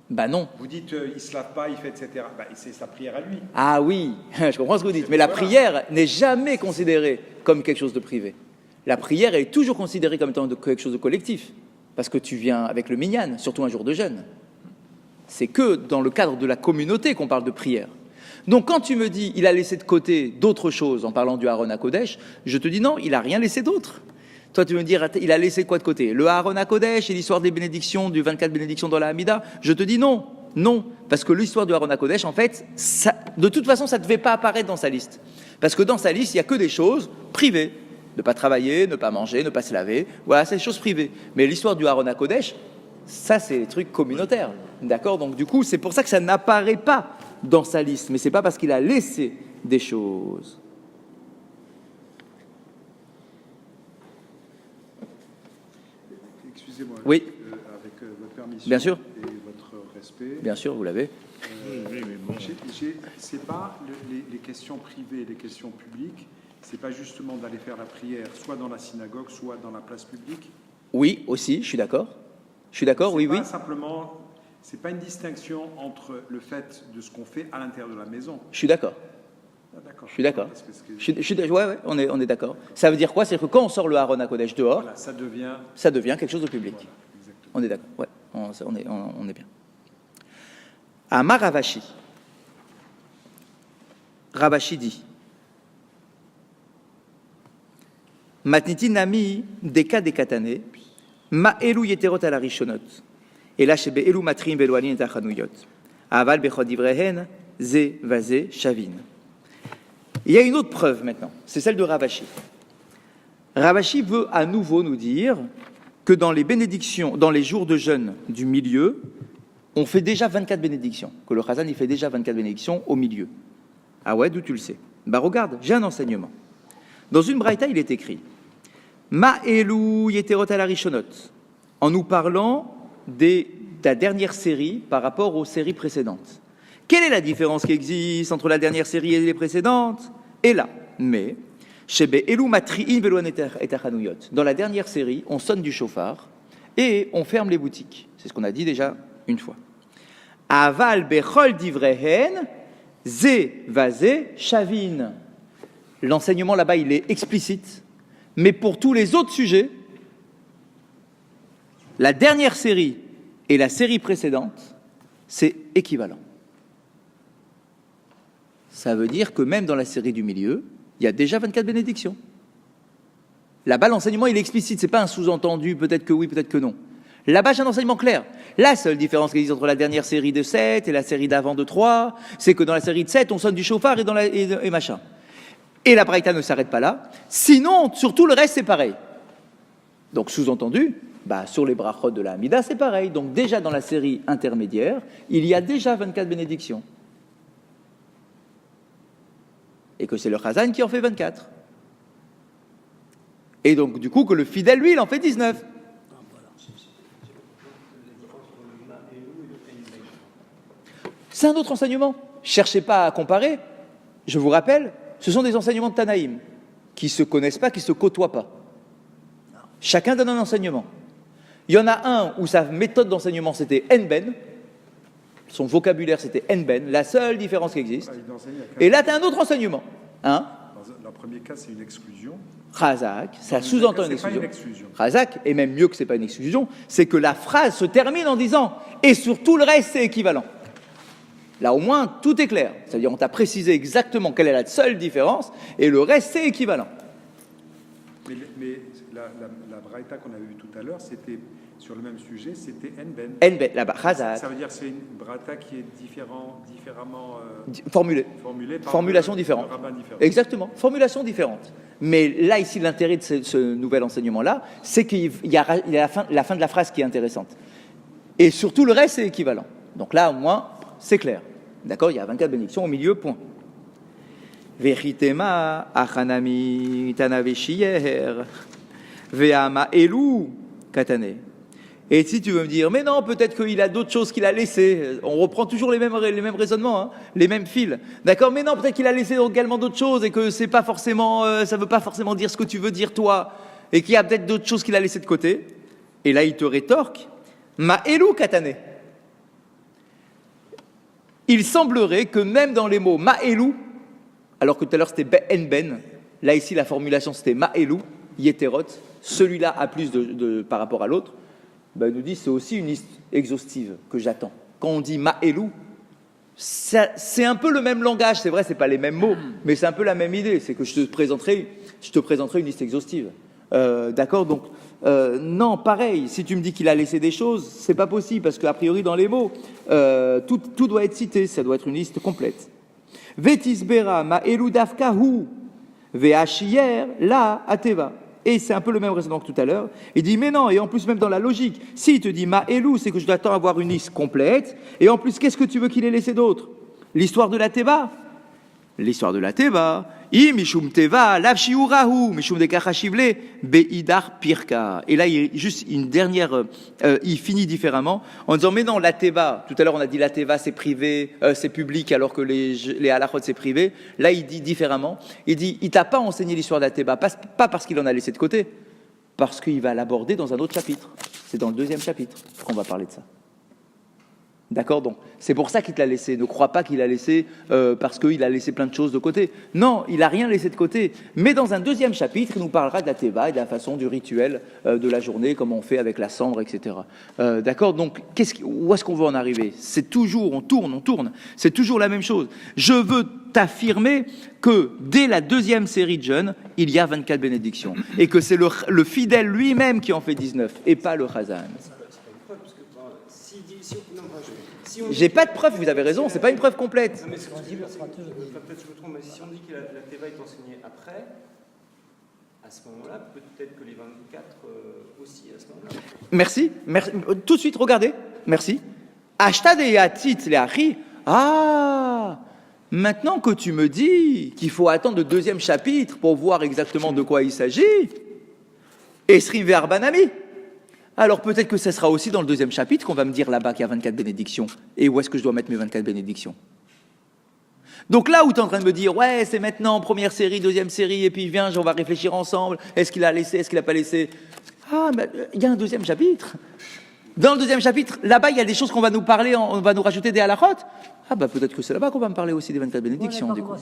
Bah non. Vous dites, il ne se lave pas, il fait, etc. Bah, c'est sa prière à lui. Ah oui, je comprends ce que vous dites. Mais la prière n'est jamais considérée comme quelque chose de privé. La prière est toujours considérée comme étant quelque chose de collectif. Parce que tu viens avec le minyan, surtout un jour de jeûne. C'est que dans le cadre de la communauté qu'on parle de prière. Donc quand tu me dis, il a laissé de côté d'autres choses en parlant du Aaron HaKodesh, je te dis non, il n'a rien laissé d'autre. Toi, tu veux me dire, il a laissé quoi de côté? Le Aaron HaKodesh et l'histoire des bénédictions, du 24 bénédictions dans la Hamida? Je te dis non, non. Parce que l'histoire du Aaron HaKodesh, en fait, de toute façon, ça ne devait pas apparaître dans sa liste. Parce que dans sa liste, il n'y a que des choses privées. Ne pas travailler, ne pas manger, ne pas se laver. Voilà, c'est des choses privées. Mais l'histoire du Aaron HaKodesh, ça, c'est des trucs communautaires. D'accord? Donc, du coup, c'est pour ça que ça n'apparaît pas dans sa liste. Mais ce n'est pas parce qu'il a laissé des choses. Excusez-moi. Oui. Avec votre permission. Bien sûr. Et votre respect. Bien sûr, vous l'avez. C'est pas les questions privées, les questions publiques. C'est pas justement d'aller faire la prière, soit dans la synagogue, soit dans la place publique. Oui, aussi, je suis d'accord. Je suis d'accord, oui, oui. Simplement, c'est pas une distinction entre le fait de ce qu'on fait à l'intérieur de la maison. Je suis d'accord. Ah, d'accord. Je suis d'accord. Ouais, on est d'accord. Ça veut dire quoi? C'est que quand on sort le Aaron HaKodesh dehors, voilà, ça devient quelque chose de public. Voilà, on est d'accord. Ouais, on est bien. Amar Ravashi. Ravashi dit Matniti nami deka dekatane ma elu yeterot ala rishonot ela shebe elu matrim veloanin et achanuyot aval bechod divrehen ze vaze shavin. Il y a une autre preuve maintenant, c'est celle de Ravashi. Ravashi veut à nouveau nous dire que dans les bénédictions, dans les jours de jeûne du milieu, on fait déjà 24 bénédictions, que le Chazan il fait déjà 24 bénédictions au milieu. Ah ouais, d'où tu le sais? Bah regarde, j'ai un enseignement. Dans une braïta, il est écrit Ma elu yeterot ala rishonot, en nous parlant de la dernière série par rapport aux séries précédentes. Quelle est la différence qui existe entre la dernière série et les précédentes? Et là, mais shebe elu matri'in veloan et achanuyot. Dans la dernière série, on sonne du chauffard et on ferme les boutiques. C'est ce qu'on a dit déjà une fois. Aval bechol divrehen ze vaze shavin. L'enseignement là-bas, il est explicite. Mais pour tous les autres sujets, la dernière série et la série précédente, c'est équivalent. Ça veut dire que même dans la série du milieu, il y a déjà 24 bénédictions. Là-bas, l'enseignement, il est explicite. Ce n'est pas un sous-entendu, peut-être que oui, peut-être que non. Là-bas, j'ai un enseignement clair. La seule différence qui existe entre la dernière série de 7 et la série d'avant de 3, c'est que dans la série de 7, on sonne du chauffard et machin. Et la braïta ne s'arrête pas là. Sinon, sur tout le reste, c'est pareil. Donc, sous-entendu, sur les brachot de la Hamida, c'est pareil. Donc, déjà dans la série intermédiaire, il y a déjà 24 bénédictions. Et que c'est le Chazan qui en fait 24. Et donc, du coup, que le fidèle, lui, il en fait 19. C'est un autre enseignement. Cherchez pas à comparer. Je vous rappelle, ce sont des enseignements de Tanaïm qui ne se connaissent pas, qui ne se côtoient pas. Chacun donne un enseignement. Il y en a un où sa méthode d'enseignement c'était Enben, son vocabulaire c'était Enben, la seule différence qui existe. Et là, tu as un autre enseignement. Hein? Dans le premier cas, c'est une exclusion. Chazak, ça sous-entend une exclusion. Chazak, et même mieux que ce n'est pas une exclusion, c'est que la phrase se termine en disant « et sur tout le reste, c'est équivalent ». Là, au moins, tout est clair. C'est-à-dire, on t'a précisé exactement quelle est la seule différence, et le reste, c'est équivalent. Mais la braïta qu'on avait vue tout à l'heure, c'était sur le même sujet, c'était Enben. Enben, là-bas, Chazak. Ça veut dire que c'est une braïta qui est différemment formulée. Formulation différente. Exactement, formulation différente. Mais là, ici, l'intérêt de ce nouvel enseignement-là, c'est qu'il y a la fin de la phrase qui est intéressante. Et surtout, le reste, c'est équivalent. Donc là, au moins, c'est clair. D'accord? Il y a 24 bénédictions au milieu, point. Vechitema achanami tanaveshiyer ve'ama elu katane. Et si tu veux me dire, mais non, peut-être qu'il a d'autres choses qu'il a laissées. On reprend toujours les mêmes raisonnements, hein, les mêmes fils. D'accord, mais non, peut-être qu'il a laissé également d'autres choses et que c'est pas forcément, ça veut pas forcément dire ce que tu veux dire toi, et qu'il y a peut-être d'autres choses qu'il a laissées de côté. Et là, il te rétorque, ma elu katane. Il semblerait que même dans les mots ma elu, alors que tout à l'heure c'était ben, là ici la formulation c'était ma elu, yeterot, celui-là a plus par rapport à l'autre. Ben, il nous dit c'est aussi une liste exhaustive que j'attends. Quand on dit ma'elou, c'est un peu le même langage, c'est vrai, c'est pas les mêmes mots, mais c'est un peu la même idée, c'est que je te présenterai une liste exhaustive. D'accord, donc non, pareil. Si tu me dis qu'il a laissé des choses, c'est pas possible parce qu'a priori dans les mots, tout doit être cité, ça doit être une liste complète. Vetisbera ma'elou dafkahu ve'ashiyer la ateva. Et c'est un peu le même raisonnement que tout à l'heure. Il dit, mais non, et en plus même dans la logique, s'il te dit ma'elou, c'est que je dois attendre avoir une liste complète, et en plus, qu'est-ce que tu veux qu'il ait laissé d'autre? L'histoire de la Teva. L'histoire de la Teva. I mishum Teva, lav shiurahu, mishum dekachashivle, beidar pirka. Et là, il y a juste une dernière, il finit différemment, en disant, mais non, la Teva, tout à l'heure on a dit la Teva c'est privé, c'est public, alors que les halachot c'est privé. Là, il dit différemment. Il dit, il t'a pas enseigné l'histoire de la Teva, pas parce qu'il en a laissé de côté, parce qu'il va l'aborder dans un autre chapitre. C'est dans le 2e chapitre qu'on va parler de ça. D'accord, donc c'est pour ça qu'il te l'a laissé. Ne crois pas qu'il a laissé parce qu'il a laissé plein de choses de côté. Non, il n'a rien laissé de côté. Mais dans un 2e chapitre, il nous parlera de la Teva et de la façon du rituel de la journée, comment on fait avec la cendre, etc. D'accord, donc où est-ce qu'on veut en arriver? C'est toujours, on tourne. C'est toujours la même chose. Je veux t'affirmer que dès la 2e série de jeûnes, il y a 24 bénédictions. Et que c'est le fidèle lui-même qui en fait 19 et pas le Chazan. J'ai pas de preuve, vous avez raison, c'est pas une preuve complète. Non, mais ce que je veux dire, c'est que, peut-être je me trompe, mais si on dit que la Teva est enseignée après, à ce moment-là, peut-être que les 24 aussi à ce moment-là. Merci. Tout de suite, regardez. Merci. Ashtadeiatit leachi. Ah, maintenant que tu me dis qu'il faut attendre le 2e chapitre pour voir exactement de quoi il s'agit, Esrim ve'arbanami. Alors peut-être que ce sera aussi dans le 2e chapitre qu'on va me dire là-bas qu'il y a 24 bénédictions. Et où est-ce que je dois mettre mes 24 bénédictions? Donc là où tu es en train de me dire, ouais, c'est maintenant, 1re série, 2e série, et puis viens, on va réfléchir ensemble, est-ce qu'il a laissé, est-ce qu'il n'a pas laissé? Ah, mais il y a un 2e chapitre. Dans le 2e chapitre, là-bas, il y a des choses qu'on va nous parler, on va nous rajouter des halachot. Ah bah peut-être que c'est là-bas qu'on va me parler aussi des 24 bénédictions. Du coup.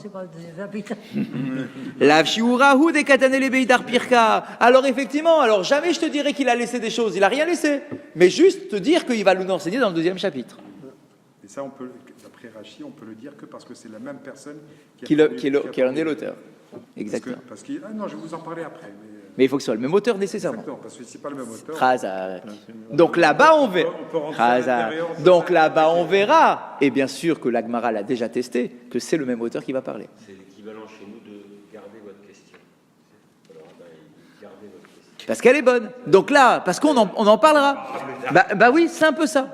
Lav shiurahu de katanele beidar pirka. Alors effectivement, jamais je te dirais qu'il a laissé des choses, il a rien laissé, mais juste te dire qu'il va nous enseigner dans le 2e chapitre. Et ça, d'après Rashi, on peut le dire que parce que c'est la même personne qui en est l'auteur. Exactement. Non, je vais vous en parler après. Mais il faut que ce soit le même auteur nécessairement. Exactement, parce que c'est pas le même auteur. Khazak. Donc là-bas, on verra. Donc là-bas, on verra. Et bien sûr que l'Agmara l'a déjà testé, que c'est le même auteur qui va parler. C'est l'équivalent chez nous de garder votre question. Alors, gardez votre question. Parce qu'elle est bonne. Donc là, parce qu'on en parlera. Bah oui, c'est un peu ça.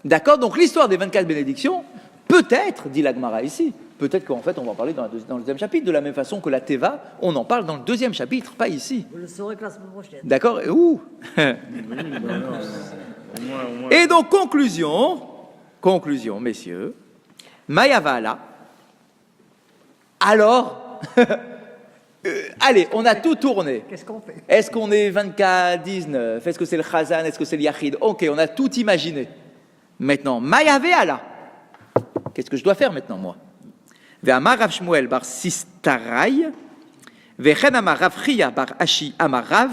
D'accord? Donc l'histoire des 24 bénédictions, peut-être, dit l'Agmara ici, peut-être qu'en fait on va en parler dans le 2e chapitre, de la même façon que la Teva, on en parle dans le 2e chapitre, pas ici. Vous le saurez que la semaine prochaine. D'accord? Ouh. Et donc, conclusion, messieurs, Mayavala, alors, allez, on a tout tourné. Qu'est-ce qu'on fait? Est-ce qu'on est 24, 19? Est-ce que c'est le Chazan? Est-ce que c'est le Yachid? Ok, on a tout imaginé. Maintenant, Mayavala, qu'est-ce que je dois faire maintenant, moi? Ve'amar Rav Shmuel bar Sistarai, ve'chen amar Rav Chia bar Ashi amar Rav,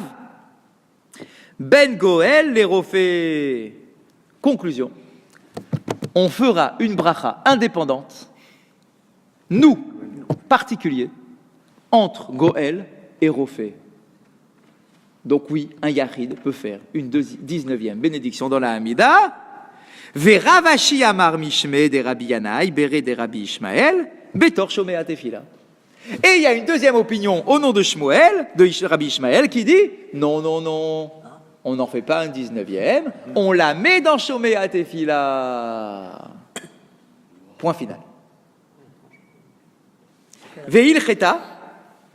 ben Goel les refait. Conclusion. On fera une bracha indépendante, nous, particuliers, entre Goel et Rofé. Donc oui, un Yachid peut faire une 19e bénédiction dans la Hamida. Ve'Ravashi amar Mishme de Rabbi Yanaï, Bere de Rabbi Ishmael, Betor Shomea Tefila. Et il y a une deuxième opinion au nom de Shmuel, de Rabbi Ishmael, qui dit non, on n'en fait pas un 19e, on la met dans Shomea Tefila. Point final. Ve'il cheta,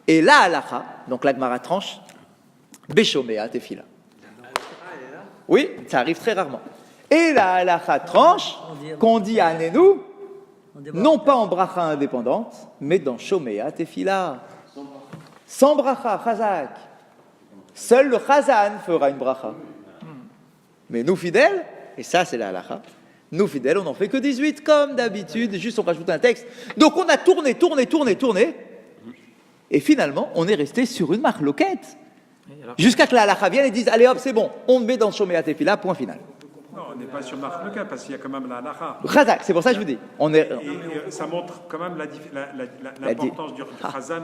et la halacha, donc la Gemara tranche, Beshomea tefila. Oui, ça arrive très rarement. Et la halacha tranche, qu'on dit à Anenu, non pas en bracha indépendante, mais dans Shomea tefila. Sans bracha, chazak. Seul le chazan fera une bracha. Mais nous fidèles, et ça c'est la halacha, nous fidèles, on n'en fait que 18, comme d'habitude, juste on rajoute un texte. Donc on a tourné, et finalement on est resté sur une marloquette. Jusqu'à que la halacha vienne et dise, allez hop, c'est bon, on met dans Shomea tefila, point final. Non, on n'est pas sur marloquette, parce qu'il y a quand même la halacha. Chazak, c'est pour ça que je vous dis. Et ça montre quand même l'importance du chazan.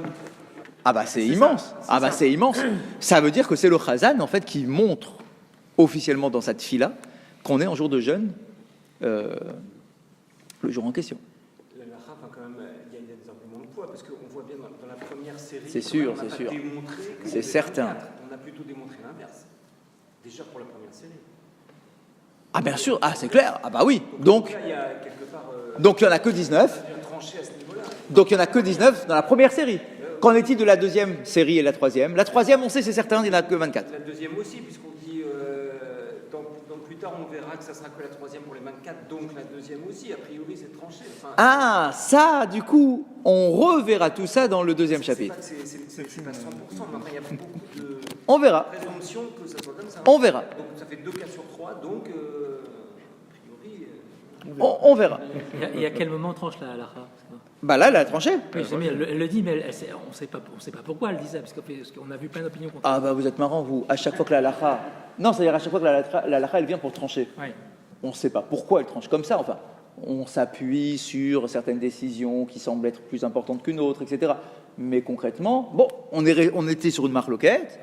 Ah bah c'est immense. C'est immense. Ça veut dire que c'est le chazan en fait qui montre officiellement dans cette fila qu'on est en jour de jeûne le jour en question. La lacha, quand même, il y a des arguments de poids parce qu'on voit bien dans la première série. C'est sûr, on c'est sûr. C'est certain. 24. On a plutôt démontré l'inverse. Déjà pour la première série. Ah bien sûr, c'est clair. Ah bah oui. Donc là, il y a quelque part. Donc il n'y en a que 19. Tranché à ce niveau-là. Donc il n'y en a que 19 dans la première série. Qu'en est-il de la deuxième série et la troisième? La troisième, on sait, c'est certain, il n'y en a que 24. La deuxième aussi, puisqu'on dit, dans plus tard, on verra que ça sera que la troisième pour les 24, donc la deuxième aussi, a priori, c'est tranché. Enfin, Ça, du coup, on reverra tout ça dans le deuxième chapitre. C'est pas 100%, mais enfin, il y a beaucoup de On verra. présomption que ça soit comme ça. On verra. Donc ça fait 2 cas sur 3, donc, a priori... On verra. Et à quel moment tranche la halacha? Bah là, elle a tranché. Oui, elle le dit, mais on ne sait pas pourquoi elle dit ça, parce qu'on a vu plein d'opinions contre. Ah bah vous êtes marrant, vous. À chaque fois que la halacha... Non, c'est-à-dire à chaque fois que la halacha, elle vient pour trancher. Oui. On ne sait pas pourquoi elle tranche comme ça, enfin. On s'appuie sur certaines décisions qui semblent être plus importantes qu'une autre, etc. Mais concrètement, bon, on était sur une marloquette,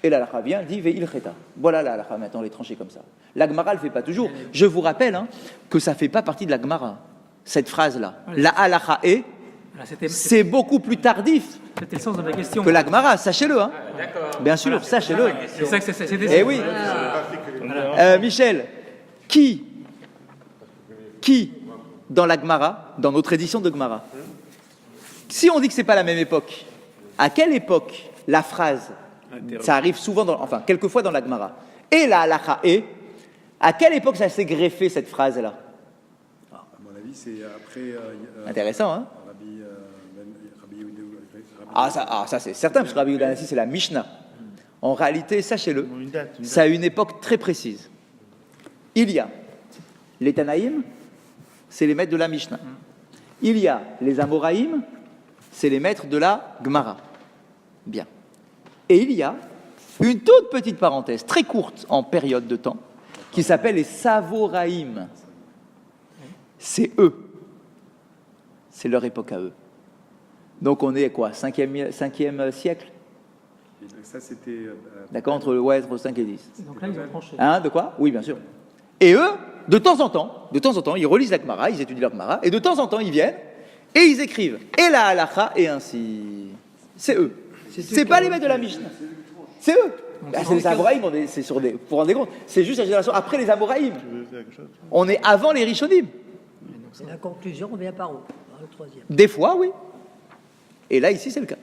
et la halacha vient, dit ve'il cheta. Voilà la halacha, maintenant, elle est tranchée comme ça. La Gemara, elle ne le fait pas toujours. Je vous rappelle que ça ne fait pas partie de la Gemara, cette phrase-là. La halacha est, c'est beaucoup plus tardif C'était le sens de ma question. que la Gemara, sachez-le. Hein. Bien sûr, Voilà. sachez-le. C'est ça que c'était. Eh oui. Michel, qui, dans la Gemara, dans notre édition de Gemara, si on dit que c'est pas la même époque, à quelle époque la phrase, ça arrive souvent, quelquefois dans la Gemara, et la halacha est, à quelle époque ça s'est greffé cette phrase-là? À mon avis, c'est après. Intéressant, hein? Rabbi Ça c'est certain, parce que Rabbi Yehuda Hanassi, c'est la Mishnah. En réalité, sachez-le, ça a une époque très précise. Il y a les Tanaïm, c'est les maîtres de la Mishnah. Il y a les Amoraïm, c'est les maîtres de la Gemara. Bien. Et il y a une toute petite parenthèse, très courte en période de temps, qui s'appelle les Savoraïm. C'est eux. C'est leur époque à eux. Donc on est quoi, 5e siècle? Ça, c'était. D'accord, entre 5 et 10. Donc là, ils ont tranché. Hein, de quoi? Oui, bien sûr. Et eux, de temps en temps, ils relisent la Gemara, ils étudient la Gemara, et de temps en temps, ils viennent et ils écrivent. Et la halacha est ainsi. C'est eux. C'est pas les maîtres de la Mishnah. C'est eux. C'est les Amoraïm, c'est sur des. Pour vous rendre compte, c'est juste la génération après les Amoraïm. On est avant les Rishonim. C'est la conclusion, on vient par où? Par le troisième. Des fois, oui. Et là, ici, c'est le cas.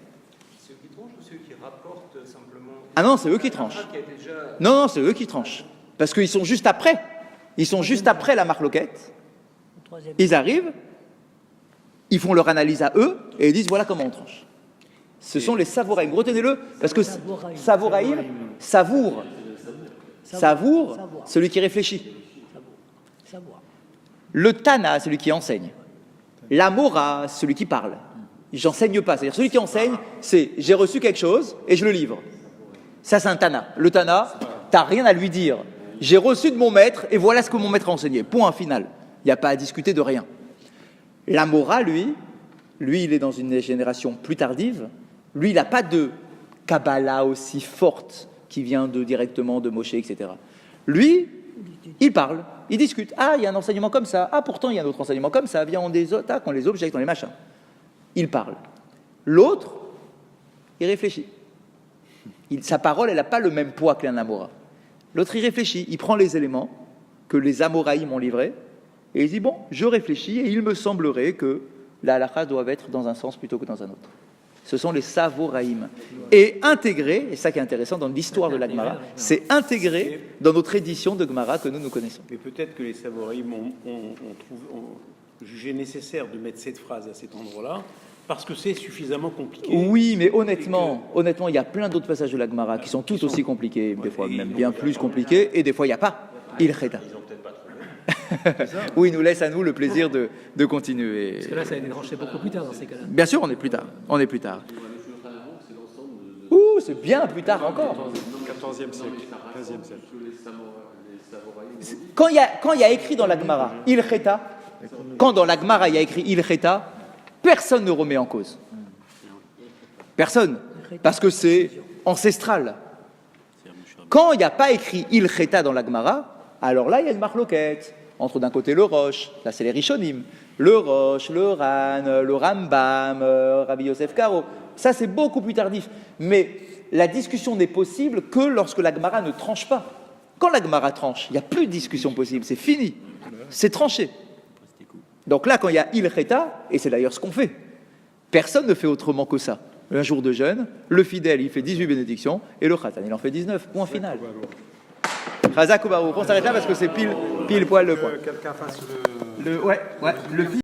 C'est eux qui tranchent ou ceux qui rapportent simplement... Ah non, c'est eux qui tranchent. Non, c'est eux qui tranchent. Parce qu'ils sont juste après. Ils sont juste après la marloquette. Ils arrivent, ils font leur analyse à eux, et ils disent voilà comment on tranche. Ce sont les Savoraïm. Retenez-le, parce que Savoraïm, savoure celui qui réfléchit. Le Tana, celui qui enseigne. L'Amora, celui qui parle. J'enseigne pas. C'est-à-dire celui qui enseigne, c'est j'ai reçu quelque chose et je le livre. Ça, c'est un Tana. Le Tana, t'as rien à lui dire. J'ai reçu de mon maître et voilà ce que mon maître a enseigné. Point final. Il n'y a pas à discuter de rien. L'Amora, lui, il est dans une génération plus tardive. Lui, il n'a pas de Kabbalah aussi forte qui vient directement de Moshe, etc. Lui, il parle, il discute. Ah, il y a un enseignement comme ça. Ah, pourtant, il y a un autre enseignement comme ça. Viens, on les objecte, on les machins. Il parle. L'autre, il réfléchit. Sa parole, elle n'a pas le même poids qu'un Amora. L'autre, il réfléchit. Il prend les éléments que les Amoraïm m'ont livrés et il dit, bon, je réfléchis et il me semblerait que la halakha doivent être dans un sens plutôt que dans un autre. Ce sont les savoraïm. Et intégré, et ça qui est intéressant dans l'histoire de la Gemara, c'est intégré dans notre édition de Gemara que nous connaissons. Mais peut-être que les savoraïm ont jugé nécessaire de mettre cette phrase à cet endroit-là, parce que c'est suffisamment compliqué. Oui, mais honnêtement, il y a plein d'autres passages de la Gemara qui sont tout aussi compliqués, des fois même bien plus compliqués, et des fois il n'y a pas il cheta. Oui, il nous laisse à nous le plaisir de continuer. Parce que là, ça a été tranché beaucoup plus tard dans ces cas-là. Bien sûr, on est plus tard. Ouh, c'est bien plus tard encore. 14e siècle, 15e siècle. Quand il y a écrit dans la Gemara il cheta, quand dans la Gemara il y a écrit il cheta, personne ne remet en cause. Personne. Parce que c'est ancestral. Quand il n'y a pas écrit il cheta dans la Gemara, alors là il y a une marloquette entre d'un côté le Roche, là c'est les Rishonim, le Roche, le Ran, le Rambam, Rabbi Yosef Karo. Ça c'est beaucoup plus tardif. Mais la discussion n'est possible que lorsque la Gemara ne tranche pas. Quand la Gemara tranche, il n'y a plus de discussion possible, c'est fini, c'est tranché. Donc là, quand il y a il cheta, et c'est d'ailleurs ce qu'on fait, personne ne fait autrement que ça. Un jour de jeûne, le fidèle, il fait 18 bénédictions, et le khatan, il en fait 19, point final. Chazak ou Baruch, on s'arrête là parce que c'est pile poil le point. Quelqu'un fasse le